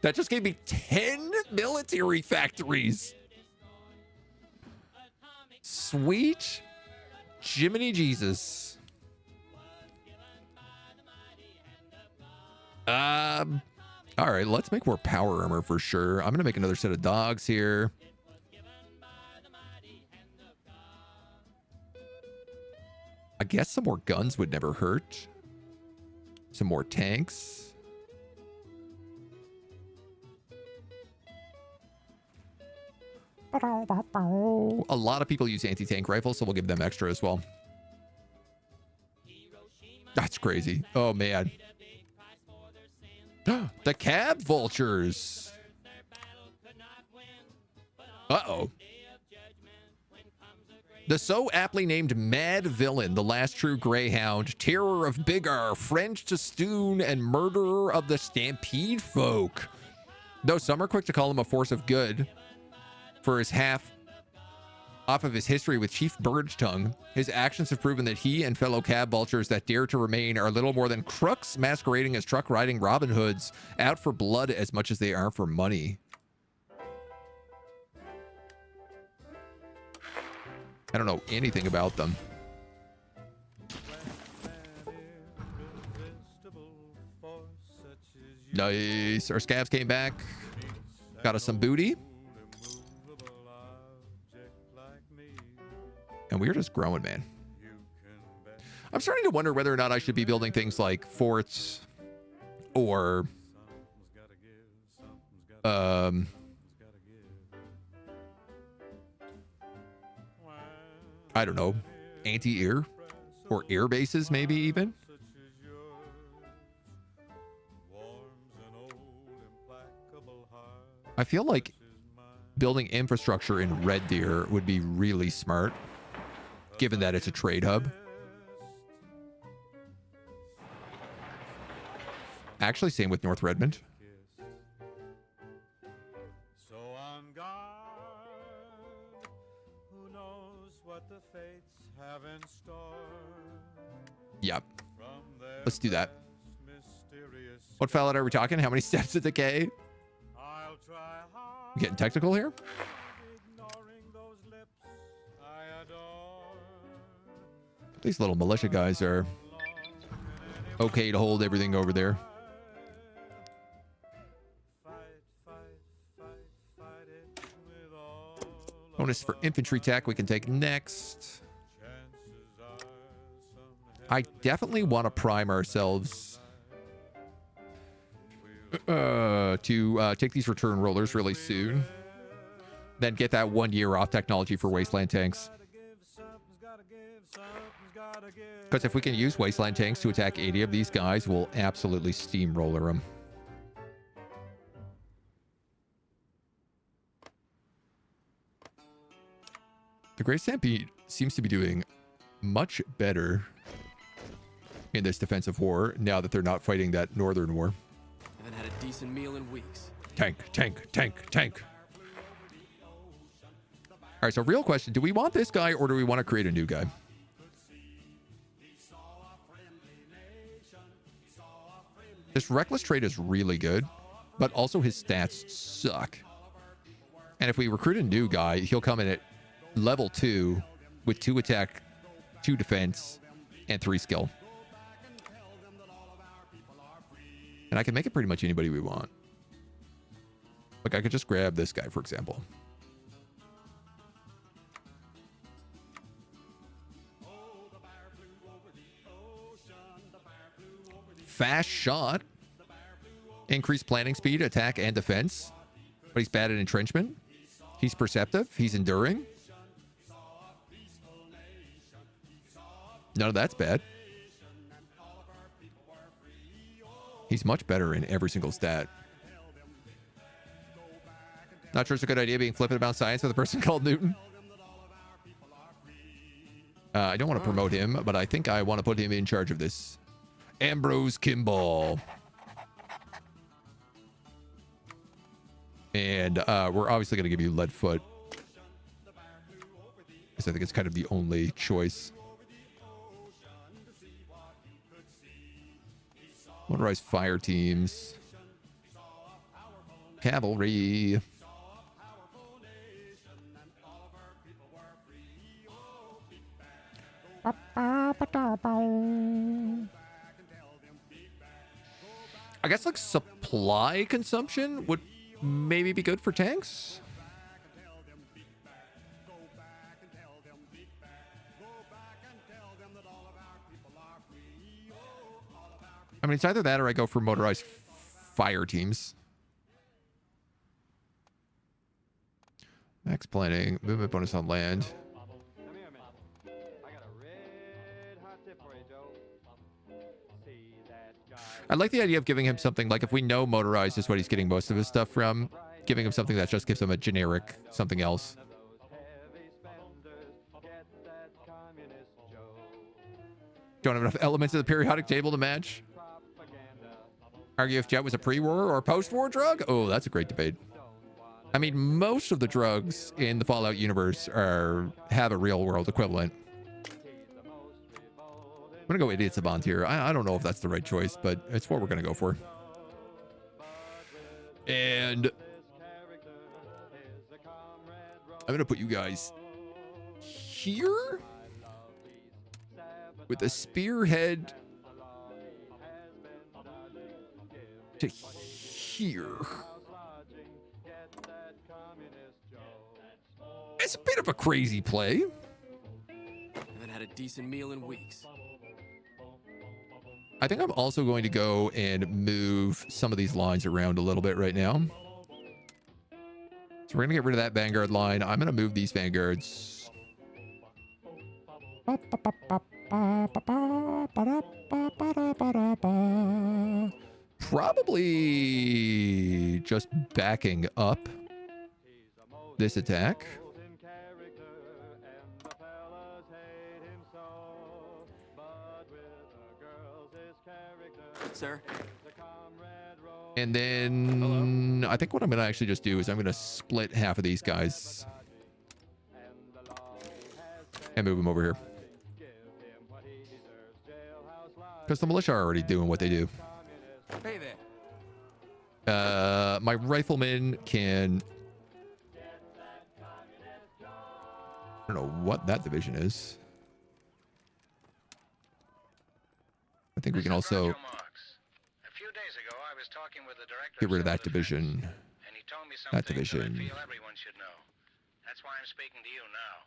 [SPEAKER 1] That just gave me 10 military factories. Sweet Jiminy Jesus. All right, let's make more power armor for sure. I'm gonna make another set of dogs here. I guess some more guns would never hurt. Some more tanks. A lot of people use anti-tank rifles, so we'll give them extra as well. That's crazy. Oh, man. The cab vultures. Uh-oh. The so aptly named Mad Villain, the last true Greyhound, terror of Biggar, friend to Stoon, and murderer of the Stampede folk. Though some are quick to call him a force of good for his half off of his history with Chief Birdtongue, his actions have proven that he and fellow cab vultures that dare to remain are little more than crooks masquerading as truck-riding Robin Hoods, out for blood as much as they are for money. I don't know anything about them. Nice. Our scavs came back. Got us some booty. And we're just growing, man. I'm starting to wonder whether or not I should be building things like forts or I don't know, anti-air or air bases, maybe even. I feel like building infrastructure in Red Deer would be really smart, given that it's a trade hub. Actually, same with North Redmond.
[SPEAKER 3] So on guard, who knows what the fates have in store.
[SPEAKER 1] Yep. Let's do that. What fallout are we talking? How many steps of decay? I'm getting technical here. These little militia guys are okay to hold everything over there. Bonus for infantry tech we can take next. I definitely want to prime ourselves to take these return rollers really soon. Then get that 1 year off technology for wasteland tanks. Because if we can use wasteland tanks to attack 80 of these guys, we'll absolutely steamroller them. The Great Stampede seems to be doing much better in this defensive war now that they're not fighting that northern war.
[SPEAKER 8] Haven't had a decent meal in weeks.
[SPEAKER 1] Tank, tank, tank, tank. All right, so real question. Do we want this guy or do we want to create a new guy? This reckless trait is really good, but also his stats suck. And if we recruit a new guy, he'll come in at level 2 with 2 attack, 2 defense, and 3 skill. And I can make it pretty much anybody we want. Like I could just grab this guy, for example. Fast shot. Increased planning speed, attack, and defense. But he's bad at entrenchment. He's perceptive. He's enduring. None of that's bad. He's much better in every single stat. Not sure it's a good idea being flippant about science with a person called Newton. I don't want to promote him, but I think I want to put him in charge of this. Ambrose Kimball. And we're obviously going to give you Leadfoot, because I think it's kind of the only choice. Motorized fire teams. Cavalry. I guess like supply consumption would maybe be good for tanks. I mean, it's either that or I go for motorized fire teams. Max planning, movement bonus on land. I like the idea of giving him something like, if we know motorized is what he's getting most of his stuff from, giving him something that just gives him a generic something else. Don't have enough elements of the periodic table to match. Argue if jet was a pre-war or post-war drug? Oh, that's a great debate. I mean, most of the drugs in the Fallout universe have a real-world equivalent. I'm going to go Idiot Savant here. I don't know if that's the right choice, but it's what we're going to go for. And I'm going to put you guys here with a spearhead to here. It's a bit of a crazy play.
[SPEAKER 8] Haven't had a decent meal in weeks.
[SPEAKER 1] I think I'm also going to go and move some of these lines around a little bit right now. So we're going to get rid of that Vanguard line. I'm going to move these Vanguards. Probably just backing up this attack.
[SPEAKER 8] Sir?
[SPEAKER 1] And then I think what I'm going to actually just do is I'm going to split half of these guys and move them over here. Because the militia are already doing what they do.
[SPEAKER 2] Hey there.
[SPEAKER 1] My riflemen can... I don't know what that division is. I think we can also get rid of that division. That division.
[SPEAKER 4] Everyone should know. That's why I'm speaking to you now.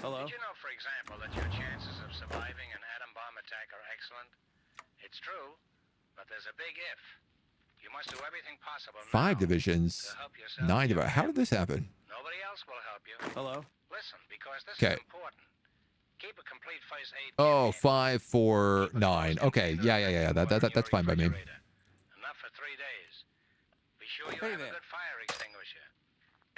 [SPEAKER 8] Hello?
[SPEAKER 4] Did you know, for example, that your chances of surviving an atom bomb attack are excellent? It's true, but there's a big if. You must do everything possible now
[SPEAKER 1] 5 divisions.
[SPEAKER 4] to help yourself
[SPEAKER 1] 9 divisions. How did this happen?
[SPEAKER 4] Nobody else will help you.
[SPEAKER 8] Hello?
[SPEAKER 4] Listen, because this
[SPEAKER 1] Okay.
[SPEAKER 4] is important. Keep a complete first aid kit
[SPEAKER 1] Oh,
[SPEAKER 4] handy.
[SPEAKER 1] 5, 4, 9. Okay. Yeah. That's fine by me.
[SPEAKER 4] Enough for 3 days. Be sure you
[SPEAKER 2] Hey
[SPEAKER 4] have
[SPEAKER 2] there.
[SPEAKER 4] a good fire extinguisher.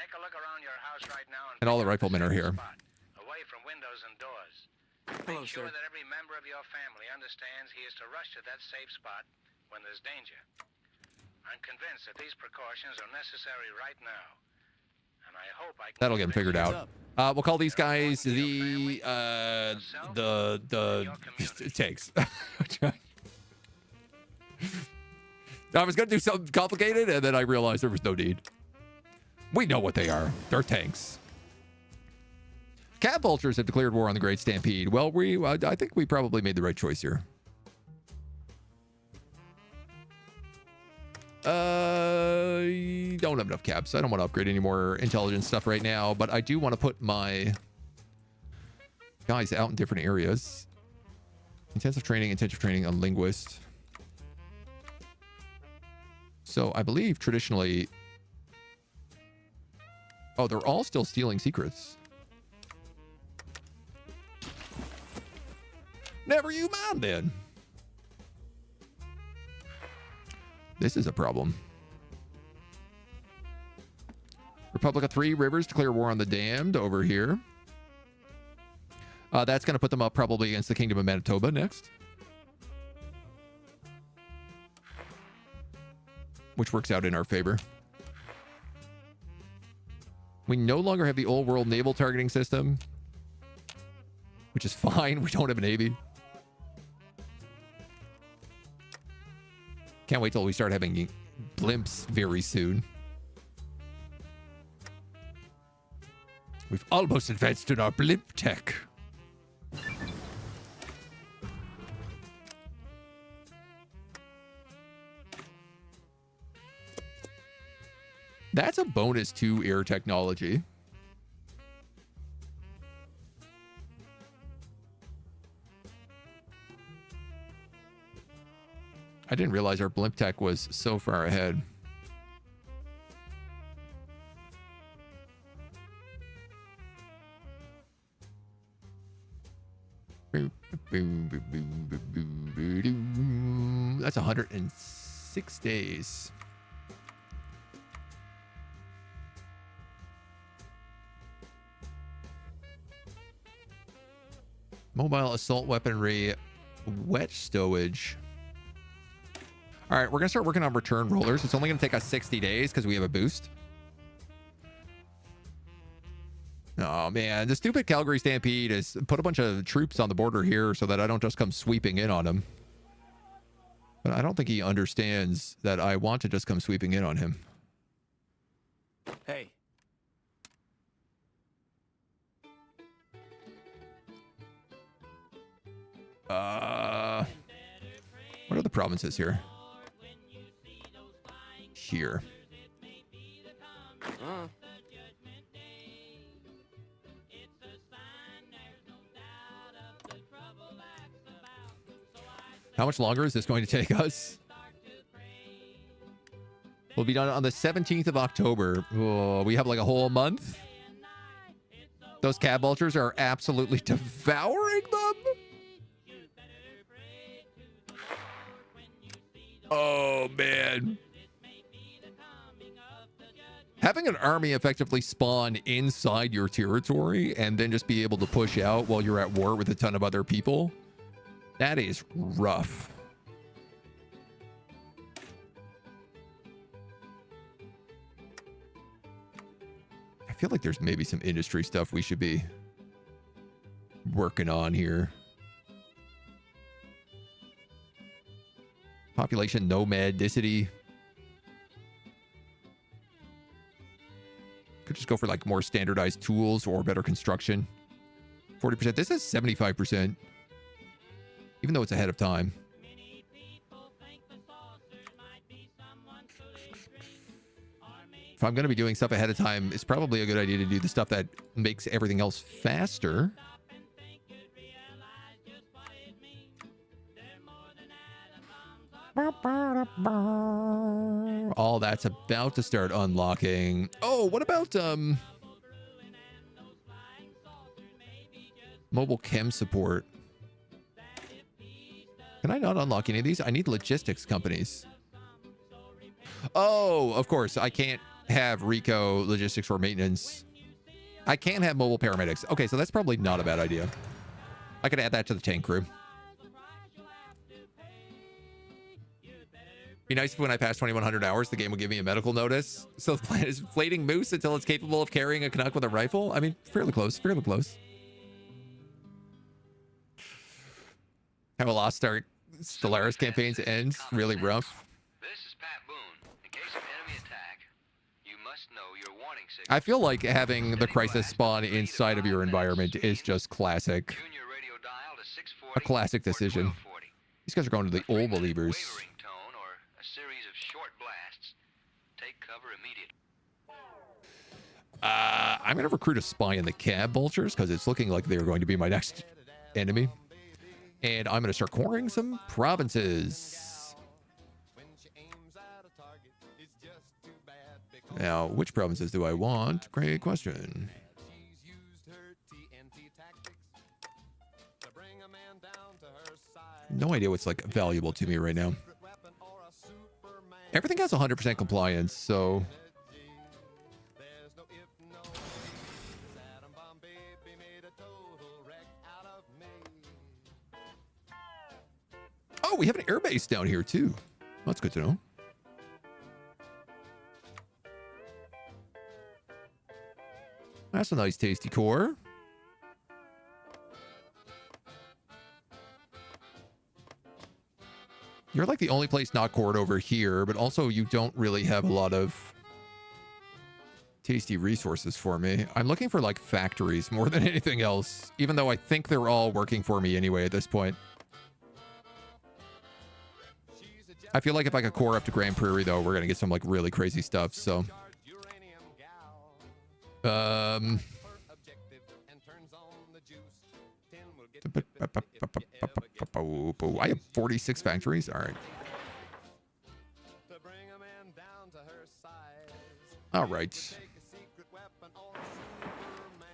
[SPEAKER 4] Take a look around your house right now
[SPEAKER 1] And all the
[SPEAKER 4] pick out
[SPEAKER 1] riflemen are
[SPEAKER 4] safe
[SPEAKER 1] here.
[SPEAKER 4] spot, away from windows and doors.
[SPEAKER 8] Hello,
[SPEAKER 4] Make sure
[SPEAKER 8] sir.
[SPEAKER 4] that every member of your family understands he is to rush to that safe spot when there's danger. I'm convinced that these precautions are necessary right now. And I hope I can
[SPEAKER 1] That'll get them figured out. We'll call these guys the tanks. I was gonna do something complicated, and then I realized there was no need. We know what they are. They're tanks. Cat vultures have declared war on the Great Stampede. Well, I think we probably made the right choice here. I don't have enough caps. I don't want to upgrade any more intelligence stuff right now, but I do want to put my guys out in different areas. Intensive training on linguist. So I believe traditionally... Oh, they're all still stealing secrets. Never you mind then. This is a problem. Republic of 3 Rivers declare war on the damned over here. That's going to put them up probably against the Kingdom of Manitoba next. Which works out in our favor. We no longer have the old world naval targeting system. Which is fine. We don't have a navy. Can't wait till we start having blimps very soon. We've almost advanced in our blimp tech. That's a bonus to air technology. I didn't realize our blimp tech was so far ahead. That's 106 days. Mobile assault weaponry Wet stowage. All right, we're going to start working on return rollers. It's only going to take us 60 days because we have a boost. Oh, man. The stupid Calgary Stampede is put a bunch of troops on the border here so that I don't just come sweeping in on him. But I don't think he understands that I want to just come sweeping in on him.
[SPEAKER 8] Hey.
[SPEAKER 1] What are the provinces here? Here. How much longer is this going to take us? We'll be done on the 17th of October. Oh, we have like a whole month. Those cab vultures are absolutely devouring them. Oh, man. Having an army effectively spawn inside your territory and then just be able to push out while you're at war with a ton of other people, that is rough. I feel like there's maybe some industry stuff we should be working on here. Population nomadicity. Could just go for like more standardized tools or better construction. 40%. This is 75%. Even though it's ahead of time. If I'm going to be doing stuff ahead of time, it's probably a good idea to do the stuff that makes everything else faster. All that's about to start unlocking. Oh, what about mobile chem support? Can I not unlock any of these? I need logistics companies. Oh, of course. I can't have Rico logistics or maintenance. I can have mobile paramedics. Okay, so that's probably not a bad idea. I could add that to the tank crew. Be nice if when I pass 2100 hours, the game will give me a medical notice. So the plan is inflating moose until it's capable of carrying a Canuck with a rifle. I mean, fairly close, fairly close. Have a lost start. Stellaris campaigns ends really rough.
[SPEAKER 6] This is Pat Boone. In case of enemy attack, you must know your warning signal.
[SPEAKER 1] I feel like having the crisis spawn inside of your environment is just classic.
[SPEAKER 6] Junior radio dial to 640
[SPEAKER 1] A classic
[SPEAKER 6] or
[SPEAKER 1] decision.
[SPEAKER 6] 1240.
[SPEAKER 1] These guys are going to the old believers.
[SPEAKER 6] Wavering tone or a series of short blasts. Take cover immediately.
[SPEAKER 1] I'm going to recruit a spy in the cab vultures because it's looking like they're going to be my next enemy. And I'm going to start coring some provinces. Now, which provinces do I want? Great question. No idea what's like valuable to me right now. Everything has 100% compliance, so... Oh, we have an airbase down here too. That's good to know. That's a nice tasty core. You're like the only place not cored over here, but also you don't really have a lot of tasty resources for me. I'm looking for like factories more than anything else, even though I think they're all working for me anyway at this point. I feel like if I could core up to Grand Prairie, though, we're going to get some, like, really crazy stuff, so... I have 46 factories? All right. All right.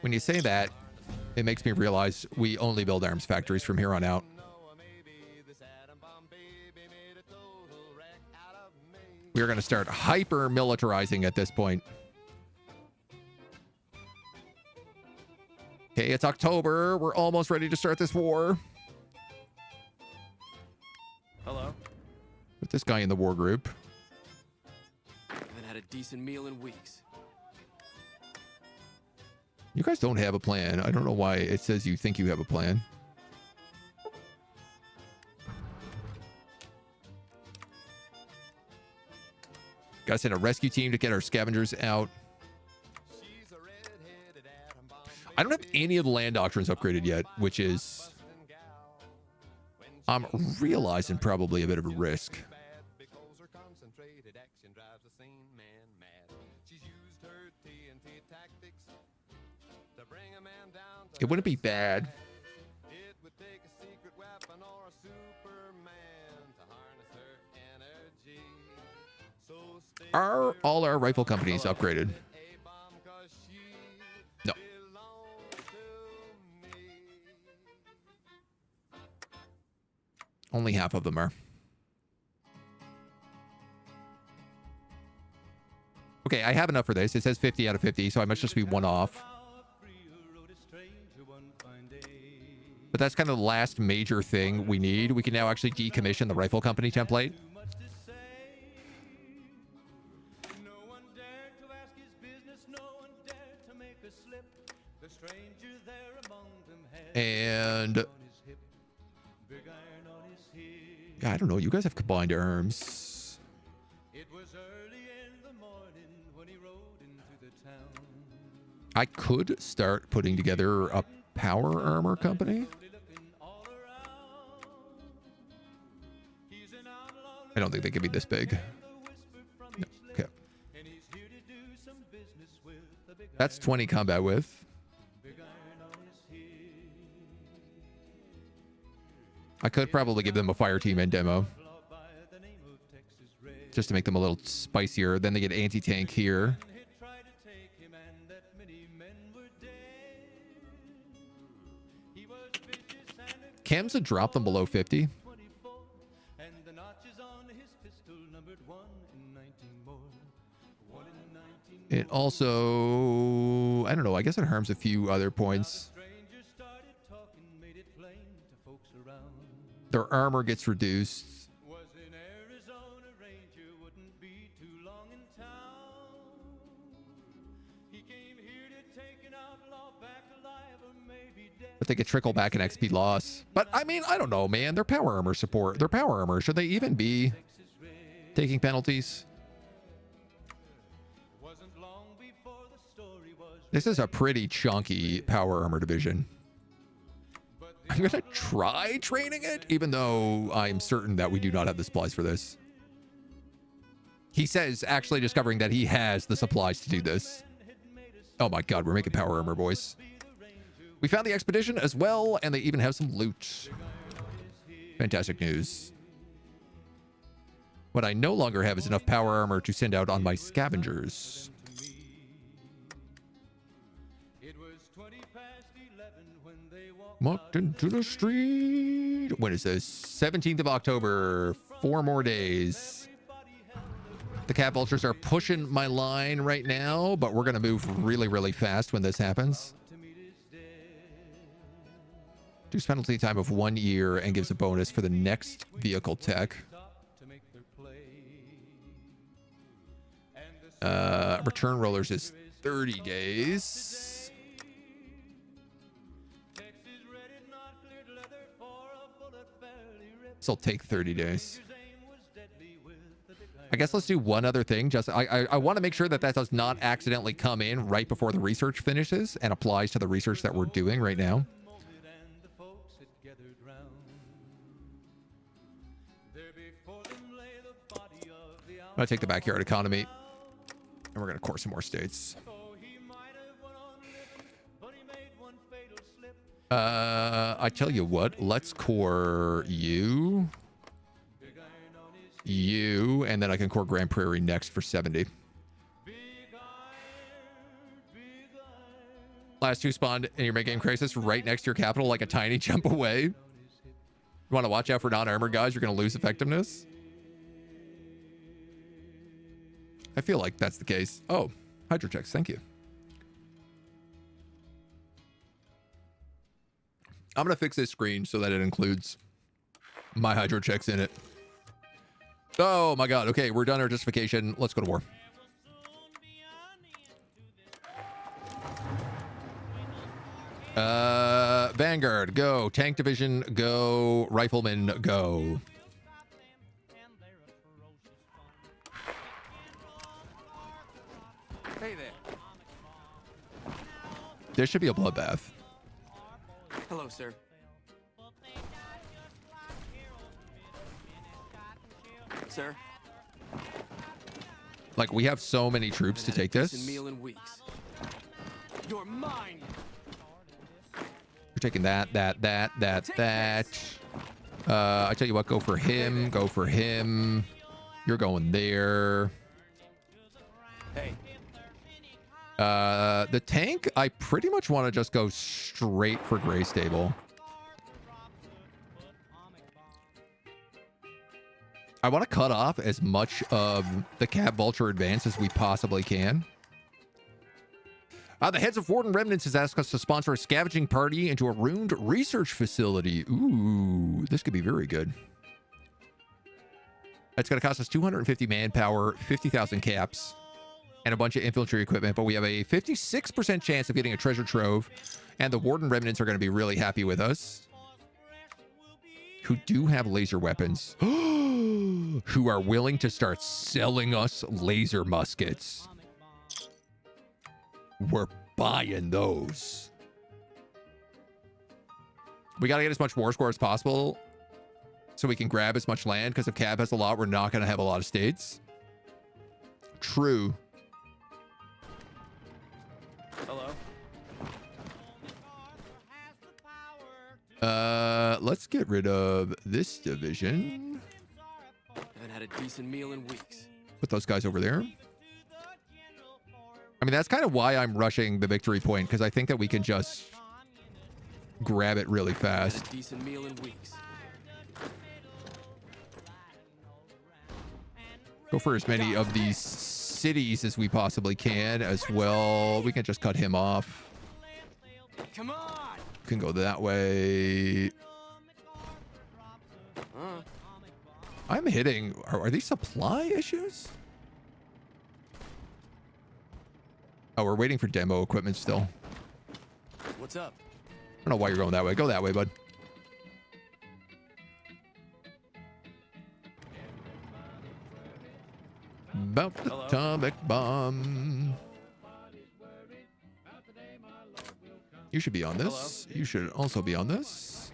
[SPEAKER 1] When you say that, it makes me realize we only build arms factories from here on out. We are going to start hyper-militarizing at this point. Okay, it's October. We're almost ready to start this war. guy in the war group.
[SPEAKER 8] Haven't had a decent meal in weeks.
[SPEAKER 1] You guys don't have a plan. I don't know why it says you think you have a plan. Gotta send a rescue team to get our scavengers out. I don't have any of the land doctrines upgraded yet, which is... I'm realizing probably a bit of a risk. It wouldn't be bad. Are all our rifle companies upgraded? No. Only half of them are. Okay, I have enough for this. It says 50 out of 50, so I must just be one off. But that's kind of the last major thing we need. We can now actually decommission the rifle company template. And yeah, I don't know. You guys have combined arms. I could start putting together a power armor company. I don't think they could be this big. No. Okay. That's 20 combat with. I could probably give them a fire team and demo. Just to make them a little spicier. Then they get anti-tank here. Chems would drop them below 50. It also, I don't know, I guess it harms a few other points. Their armor gets reduced. But they could trickle back in XP loss. But I mean, I don't know, man. Their power armor support. Their power armor. Should they even be taking penalties? This is a pretty chunky power armor division. I'm going to try training it, even though I'm certain that we do not have the supplies for this. He says, actually discovering that he has the supplies to do this. Oh my god, we're making power armor, boys. We found the expedition as well, and they even have some loot. Fantastic news. What I no longer have is enough power armor to send out on my scavengers. Walked into the street. When is this? 17th of October. 4 more days. The cat vultures are pushing my line right now, but we're going to move really, really fast when this happens. Reduce penalty time of 1 year and gives a bonus for the next vehicle tech. Return rollers is 30 days. This will take 30 days. I guess let's do one other thing. Just I want to make sure that that does not accidentally come in right before the research finishes and applies to the research that we're doing right now. I'm going to take the backyard economy, and we're going to core some more states. I tell you what, let's core you, and then I can core Grand Prairie next for 70. Last two spawned in your mid-game crisis right next to your capital, like a tiny jump away. You want to watch out for non-armored guys, you're going to lose effectiveness. I feel like that's the case. Oh, hydrochecks, thank you. I'm going to fix this screen so that it includes my hydrochecks in it. Oh my god. Okay, we're done our justification. Let's go to war. Vanguard, go. Tank division, go. Riflemen, go.
[SPEAKER 2] Hey there.
[SPEAKER 1] There should be a bloodbath.
[SPEAKER 8] Hello, sir. Sir,
[SPEAKER 1] Like, we have so many troops to take this.
[SPEAKER 8] decent meal in weeks. You're mine.
[SPEAKER 1] You're taking that. I tell you what, go for him. Go for him. You're going there.
[SPEAKER 8] Hey,
[SPEAKER 1] The tank, I pretty much want to just go straight for Gray Stable. I want to cut off as much of the Cat Vulture advance as we possibly can. The heads of Warden Remnants has asked us to sponsor a scavenging party into a ruined research facility. Ooh, this could be very good. It's going to cost us 250 manpower, 50,000 caps, and a bunch of infantry equipment, but we have a 56% chance of getting a treasure trove, and the Warden Remnants are going to be really happy with us. Who do have laser weapons. Who are willing to start selling us laser muskets. We're buying those. We got to get as much war score as possible so we can grab as much land, because if Cab has a lot, we're not going to have a lot of states. True.
[SPEAKER 8] hello.
[SPEAKER 1] Let's get rid of this division.
[SPEAKER 8] Haven't had a decent meal in weeks.
[SPEAKER 1] Put those guys over there. I mean, that's kind of why I'm rushing the victory point, because I think that we can just grab it really
[SPEAKER 8] Had
[SPEAKER 1] fast.
[SPEAKER 8] a decent meal in weeks.
[SPEAKER 1] Go for as many of these cities as we possibly can as well. We can just cut him off.
[SPEAKER 8] Come on.
[SPEAKER 1] Can go that way. I'm hitting. Are these supply issues? Oh, we're waiting for demo equipment still.
[SPEAKER 8] What's up?
[SPEAKER 1] I don't know why you're going that way. Go that way, bud. About the
[SPEAKER 8] Hello?
[SPEAKER 1] atomic bomb. You should be on this. You should also be on this.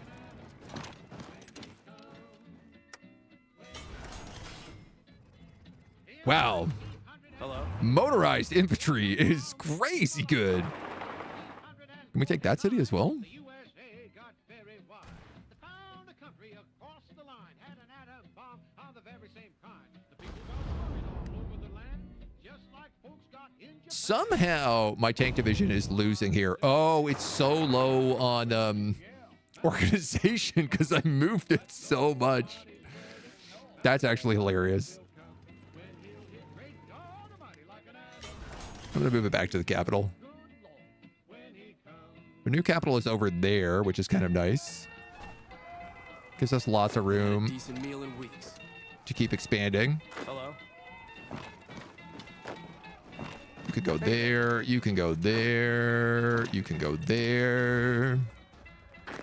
[SPEAKER 1] Wow.
[SPEAKER 8] Hello.
[SPEAKER 1] Motorized infantry is crazy good. Can we take that city as well?
[SPEAKER 7] The USA got very wide. They found a country across the line, had an atom bomb of the very same kind. The people got worried all over the land, just like folks got in Japan.
[SPEAKER 1] Somehow my tank division is losing here. Oh, it's so low on organization because I moved it so much. That's actually hilarious. I'm going to move it back to the capital. The new capital is over there, which is kind of nice. Gives us lots of
[SPEAKER 8] Had a
[SPEAKER 1] room
[SPEAKER 8] decent meal in weeks.
[SPEAKER 1] to keep expanding.
[SPEAKER 8] Hello.
[SPEAKER 1] You could go there. You can go there. You can go there.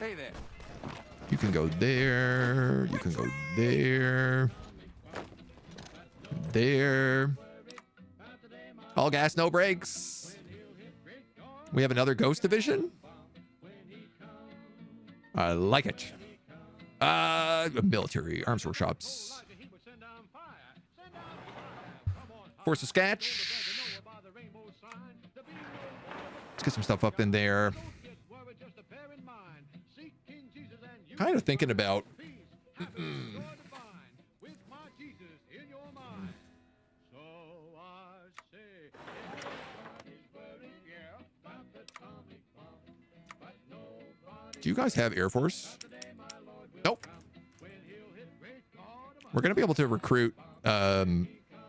[SPEAKER 2] Hey there.
[SPEAKER 1] You can go there. You can go there. There. All gas, no brakes. We have another ghost division. I like it. Military arms workshops. Force of Sketch. Let's get some stuff up in there. Kind of thinking about do you guys have Air Force? Nope. We're going to be able to recruit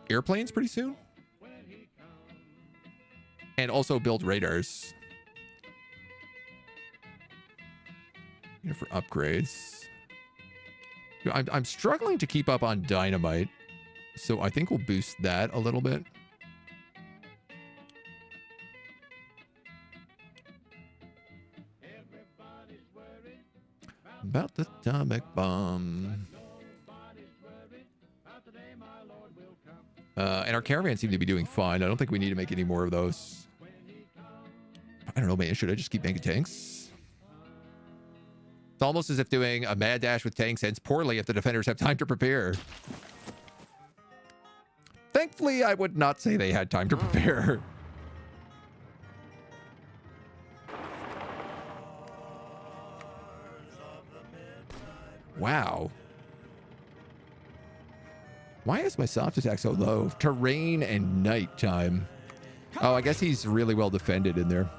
[SPEAKER 1] airplanes pretty soon. And also build radars. You know, for upgrades. I'm struggling to keep up on dynamite. So I think we'll boost that a little bit. About the atomic bomb. And our caravans seem to be doing fine. I don't think we need to make any more of those. I don't know, man. Should I just keep making tanks? It's almost as if doing a mad dash with tanks ends poorly if the defenders have time to prepare. Thankfully, I would not say they had time to prepare. Wow. Why is my soft attack so low? Terrain and nighttime. Oh, I guess he's really well defended in there.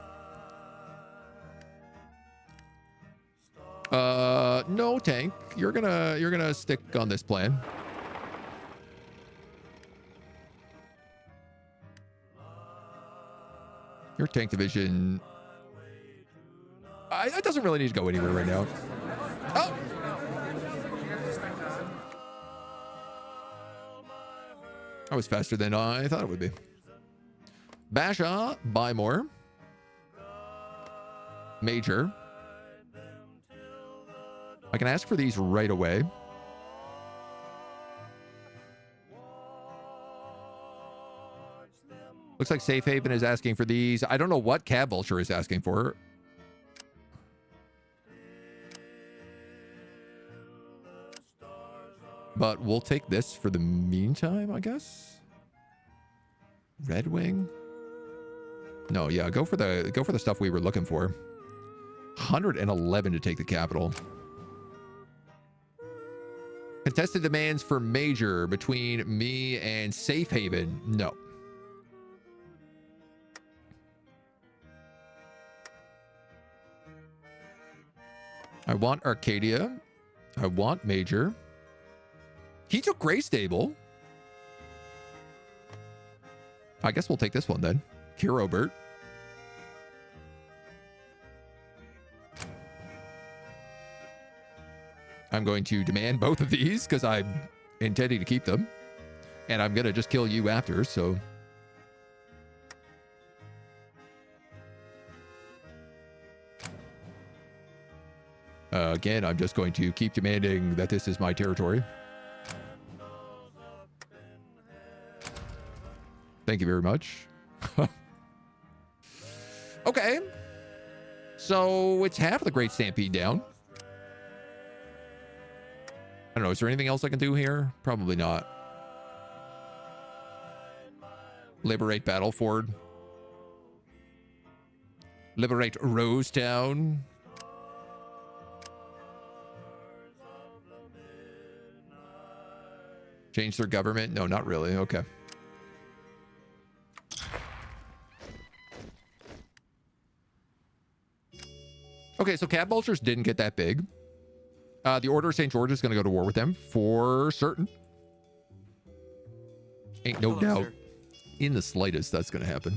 [SPEAKER 1] No tank. You're gonna stick on this plan. Your tank division. It doesn't really need to go anywhere right now. Oh. That was faster than I thought it would be. Basha, buy more. Major. I can ask for these right away. Looks like Safe Haven is asking for these. I don't know what Cab Vulture is asking for. But we'll take this for the meantime, I guess. Red Wing. No, yeah, go for the stuff we were looking for. 111 to take the capital. Contested demands for major between me and Safe Haven. No. I want Arcadia. I want major. He took Grey Stable. I guess we'll take this one then. Kirobert. I'm going to demand both of these because I'm intending to keep them. And I'm going to just kill you after, so... again, I'm just going to keep demanding that this is my territory. Thank you very much. Okay. So it's half of the Great Stampede down. I don't know. Is there anything else I can do here? Probably not. Liberate Battleford. Liberate Rosetown. Change their government? No, not really. Okay. Okay, so Cab Vultures didn't get that big. The Order of St. George is going to go to war with them for certain. Ain't no doubt in the slightest that's going to happen.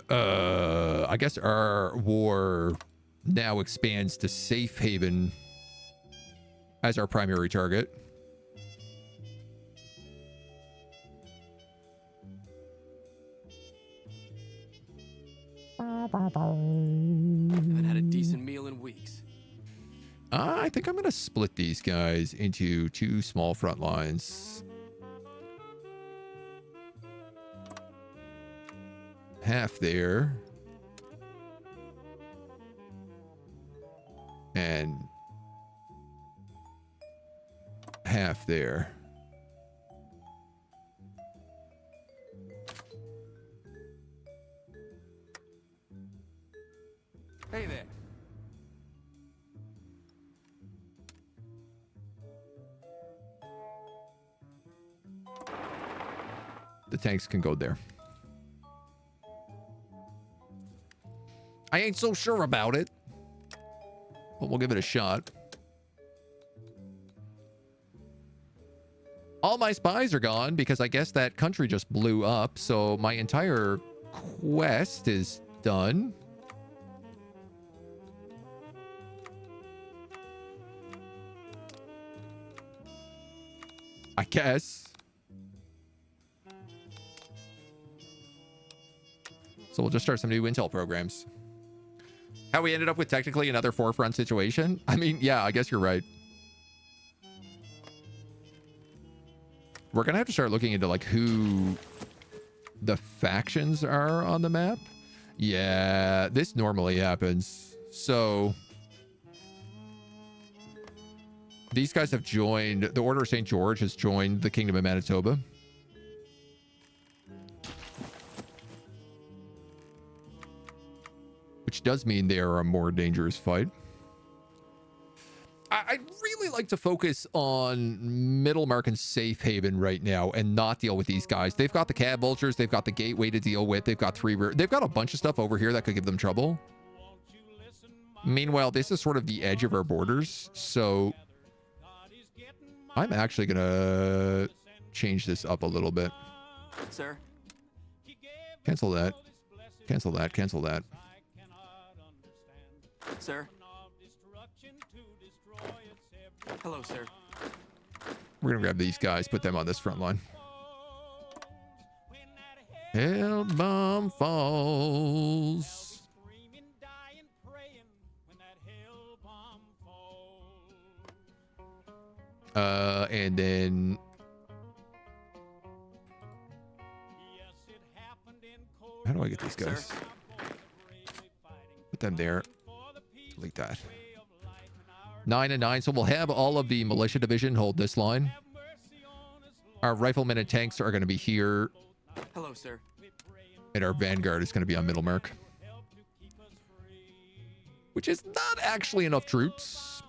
[SPEAKER 1] I guess our war now expands to Safe Haven as our primary target.
[SPEAKER 8] Haven't had a decent meal in weeks.
[SPEAKER 1] I think I'm going to split these guys into two small front lines. Half there. And half there.
[SPEAKER 2] Hey there.
[SPEAKER 1] The tanks can go there. I ain't so sure about it, but we'll give it a shot. All my spies are gone because I guess that country just blew up, so my entire quest is done. I guess. So we'll just start some new intel programs. How we ended up with technically another forefront situation? I mean, yeah, I guess you're right. We're going to have to start looking into like who the factions are on the map. Yeah, this normally happens. So these guys have joined, the Order of St. George has joined the Kingdom of Manitoba. Which does mean they are a more dangerous fight. I'd really like to focus on Middlemark and Safe Haven right now and not deal with these guys. They've got the cab vultures. They've got the gateway to deal with. They've got they've got a bunch of stuff over here that could give them trouble. Meanwhile, this is sort of the edge of our borders. So I'm actually going to change this up a little bit.
[SPEAKER 8] Sir?
[SPEAKER 1] Cancel that. Cancel that. Cancel that.
[SPEAKER 8] Sir? Hello, sir.
[SPEAKER 1] We're going to grab these guys, put them on this front line. Hell bomb falls. And then how do I get these guys?
[SPEAKER 8] Sir?
[SPEAKER 1] Put them there. Like that. 9 and 9. So we'll have all of the militia division hold this line. Our riflemen and tanks are going to be here.
[SPEAKER 8] Hello, sir.
[SPEAKER 1] And our vanguard is going to be on Middlemark. Which is not actually enough troops.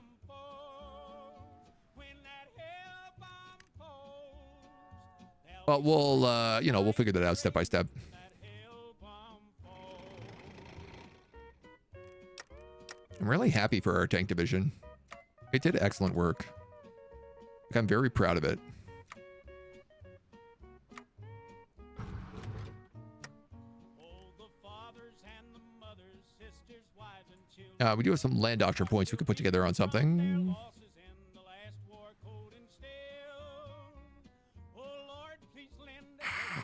[SPEAKER 1] But we'll, you know, we'll figure that out step by step. I'm really happy for our tank division. It did excellent work. Like, I'm very proud of it. We do have some land doctrine points we could put together on something.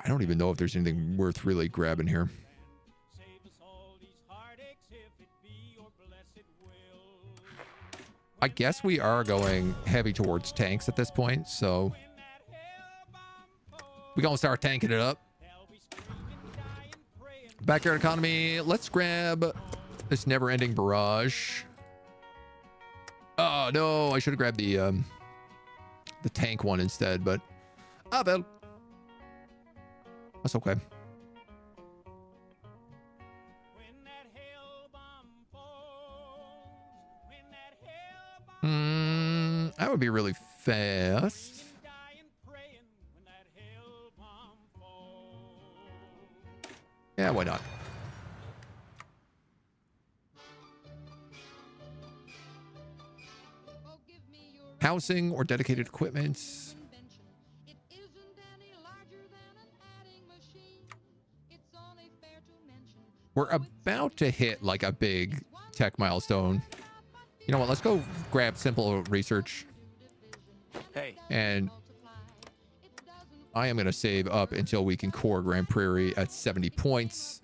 [SPEAKER 1] I don't even know if there's anything worth really grabbing here. I guess we are going heavy towards tanks at this point, so we're going to start tanking it up. Backyard economy. Let's grab this never-ending barrage. Oh, no. I should have grabbed the tank one instead, but well. That's okay. That would be really fast. Yeah, why not? Housing or dedicated equipment. We're about to hit like a big tech milestone. You know what? Let's go grab simple research.
[SPEAKER 8] Hey.
[SPEAKER 1] And I am going to save up until we can core Grand Prairie at 70 points.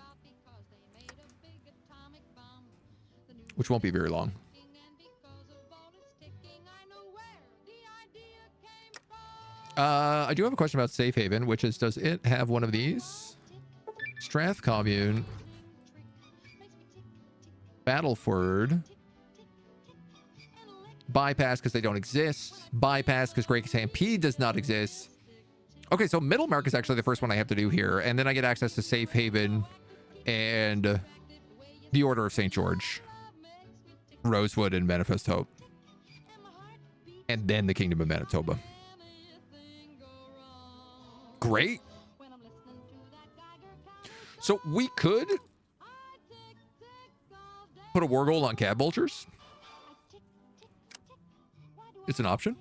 [SPEAKER 1] Which won't be very long. I do have a question about Safe Haven, which is, does it have one of these? Strath Commune. Battleford. Bypass because they don't exist. Bypass because Great Stampede does not exist. Okay, so Middlemark is actually the first one I have to do here. And then I get access to Safe Haven and the Order of St. George. Rosewood and Manifest Hope. And then the Kingdom of Manitoba. Great. So we could put a war goal on cab vultures. It's an option.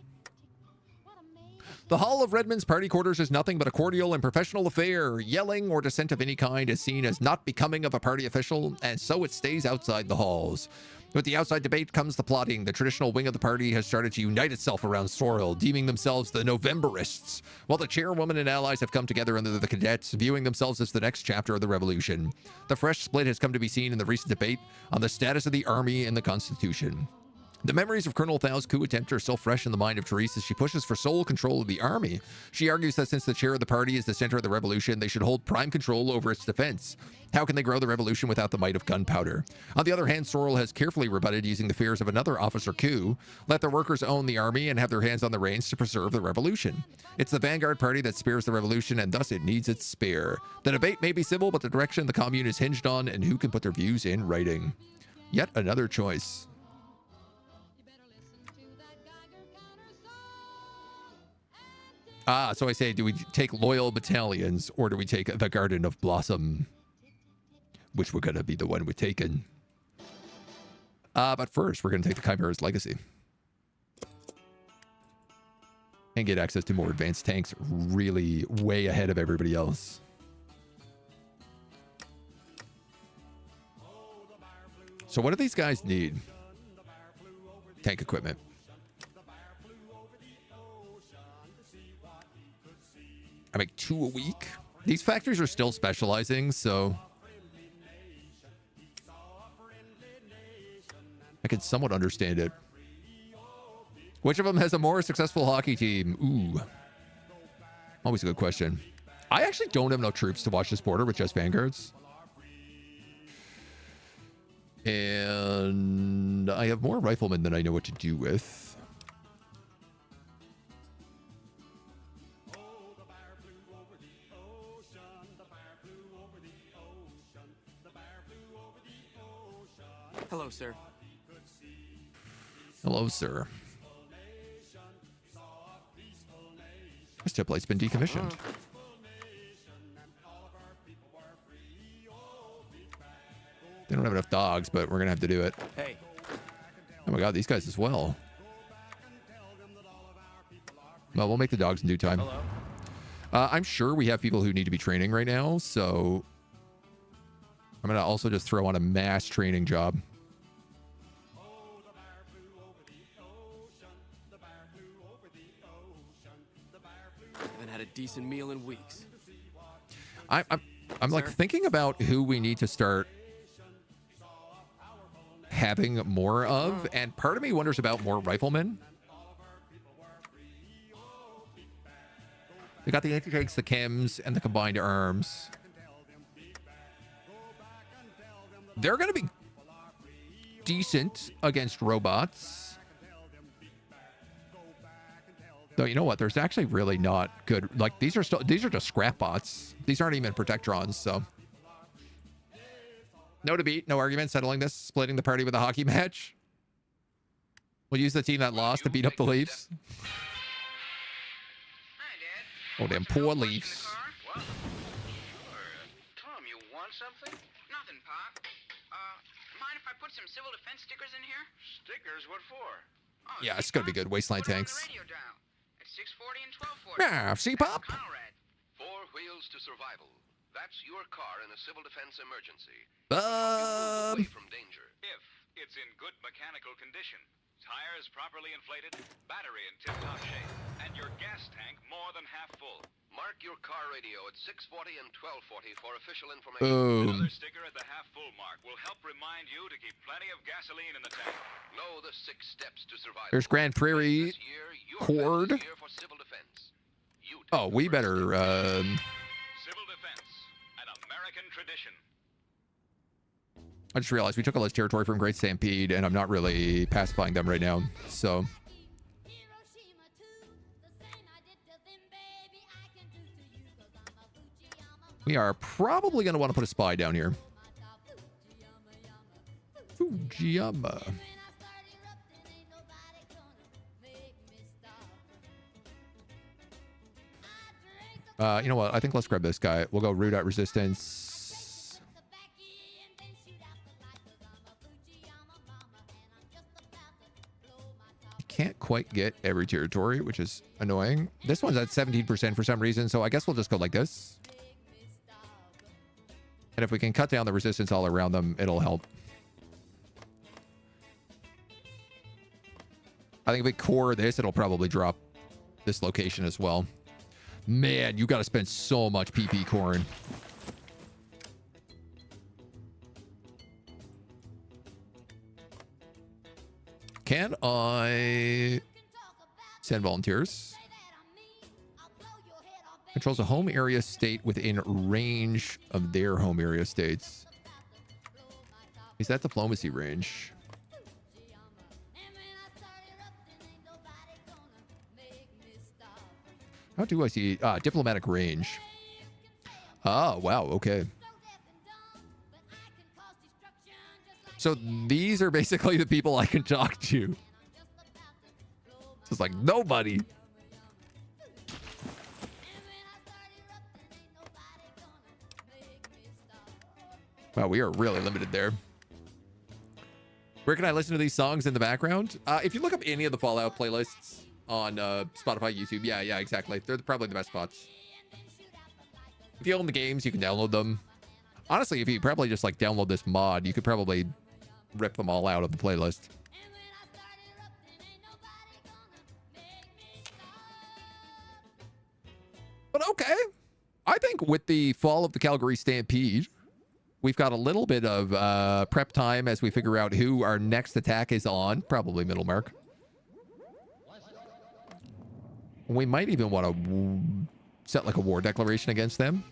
[SPEAKER 1] The Hall of Redmond's party quarters is nothing but a cordial and professional affair. Yelling or dissent of any kind is seen as not becoming of a party official, and so it stays outside the halls. With the outside debate comes the plotting. The traditional wing of the party has started to unite itself around Sorrel, deeming themselves the Novemberists, while the chairwoman and allies have come together under the cadets, viewing themselves as the next chapter of the revolution. The fresh split has come to be seen in the recent debate on the status of the army and the Constitution. The memories of Colonel Thau's coup attempt are still fresh in the mind of Therese as she pushes for sole control of the army. She argues that since the chair of the party is the center of the revolution, they should hold prime control over its defense. How can they grow the revolution without the might of gunpowder? On the other hand, Sorrel has carefully rebutted using the fears of another officer coup. Let their workers own the army and have their hands on the reins to preserve the revolution. It's the vanguard party that spares the revolution, and thus it needs its spare. The debate may be civil, but the direction the commune is hinged on and who can put their views in writing. Yet another choice. So I say, do we take loyal battalions or do we take the Garden of Blossom? Which we're going to be the one we're taking. But first, we're going to take the Chimera's Legacy. And get access to more advanced tanks really way ahead of everybody else. So what do these guys need? Tank equipment. I make 2 a week. These factories are still specializing, so I can somewhat understand it. Which of them has a more successful hockey team? Ooh. Always a good question. I actually don't have enough troops to watch this border with just vanguards. And I have more riflemen than I know what to do with.
[SPEAKER 8] Hello, sir.
[SPEAKER 1] Hello, sir. This template's been decommissioned. They don't have enough dogs, but we're gonna have to do it.
[SPEAKER 8] Hey.
[SPEAKER 1] Oh my god, these guys as well. Well, we'll make the dogs in due time.
[SPEAKER 8] Hello.
[SPEAKER 1] I'm sure we have people who need to be training right now, so I'm gonna also just throw on a mass training job.
[SPEAKER 8] Haven't had a decent meal in weeks.
[SPEAKER 1] I'm like thinking about who we need to start having more of, and part of me wonders about more riflemen. We got the anti-tanks, the chems, and the combined arms. They're going to be decent against robots. Though, you know what? There's actually really not good. Like, these are just scrap bots. These aren't even protectrons, so. No debate, no argument, settling this, splitting the party with a hockey match. We'll use the team that lost to beat up the Leafs. Oh, damn poor Leafs.
[SPEAKER 4] What? Sure. Tom, you want something?
[SPEAKER 9] Nothing, Pop. Mind if I put some civil defense stickers in here?
[SPEAKER 4] Stickers? What for?
[SPEAKER 9] Oh,
[SPEAKER 1] Yeah,
[SPEAKER 9] see,
[SPEAKER 1] it's gonna be
[SPEAKER 9] Pop?
[SPEAKER 1] good. Wasteland
[SPEAKER 9] Put it on
[SPEAKER 1] tanks.
[SPEAKER 9] the radio dial at 640 and 1240.
[SPEAKER 1] Yeah, see, Pop?
[SPEAKER 9] Conrad.
[SPEAKER 10] 4 wheels to survival. That's your car in a civil defense emergency.
[SPEAKER 5] Away from danger. If it's in good mechanical condition, tires properly inflated, battery in tip-top shape, and your gas tank more than half full.
[SPEAKER 10] Mark your car radio at 640 and 1240 for official information.
[SPEAKER 1] Boom.
[SPEAKER 5] Another sticker at the half-full mark will help remind you to keep plenty of gasoline in the tank.
[SPEAKER 10] Know the 6 steps to survival.
[SPEAKER 1] There's Grand Prairie
[SPEAKER 10] This year, your
[SPEAKER 1] Cord.
[SPEAKER 10] best year for civil defense. You take
[SPEAKER 1] Oh,
[SPEAKER 10] the
[SPEAKER 1] we
[SPEAKER 10] first
[SPEAKER 1] better,
[SPEAKER 10] step.
[SPEAKER 5] Civil defense, an American tradition.
[SPEAKER 1] I just realized we took all this territory from Great Stampede, and I'm not really pacifying them right now, so. We are probably going to want to put a spy down here. Fujiyama. You know what? I think let's grab this guy. We'll go root out resistance. Can't quite get every territory, which is annoying. This one's at 17% for some reason, so I guess we'll just go like this. And if we can cut down the resistance all around them, it'll help. I think if we core this, it'll probably drop this location as well. Man, you got to spend so much PP coring. Can I send volunteers? Controls a home area state within range of their home area states. Is that diplomacy range? How do I see diplomatic range? Oh, wow. Okay. So these are basically the people I can talk to. It's like nobody. Wow, we are really limited there. Where can I listen to these songs in the background? If you look up any of the Fallout playlists on Spotify, YouTube, yeah, exactly. They're probably the best spots. If you own the games, you can download them. Honestly, if you probably just like download this mod, you could probably rip them all out of the playlist. But okay. I think with the fall of the Calgary Stampede, we've got a little bit of prep time as we figure out who our next attack is on. Probably Middlemark. We might even want to set like a war declaration against them.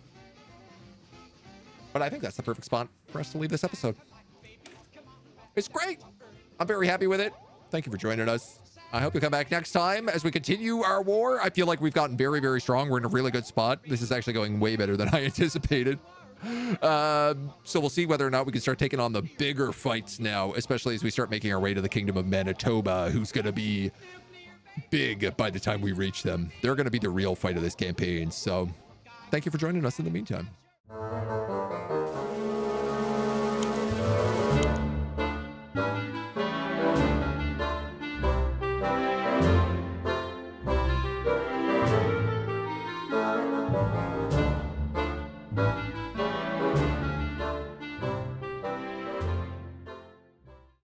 [SPEAKER 1] But I think that's the perfect spot for us to leave this episode. It's great. I'm very happy with it. Thank you for joining us. I hope you come back next time as we continue our war. I feel like we've gotten very, very strong. We're in a really good spot. This is actually going way better than I anticipated. So we'll see whether or not we can start taking on the bigger fights now, especially as we start making our way to the Kingdom of Manitoba, who's going to be big by the time we reach them. They're going to be the real fight of this campaign. So thank you for joining us in the meantime.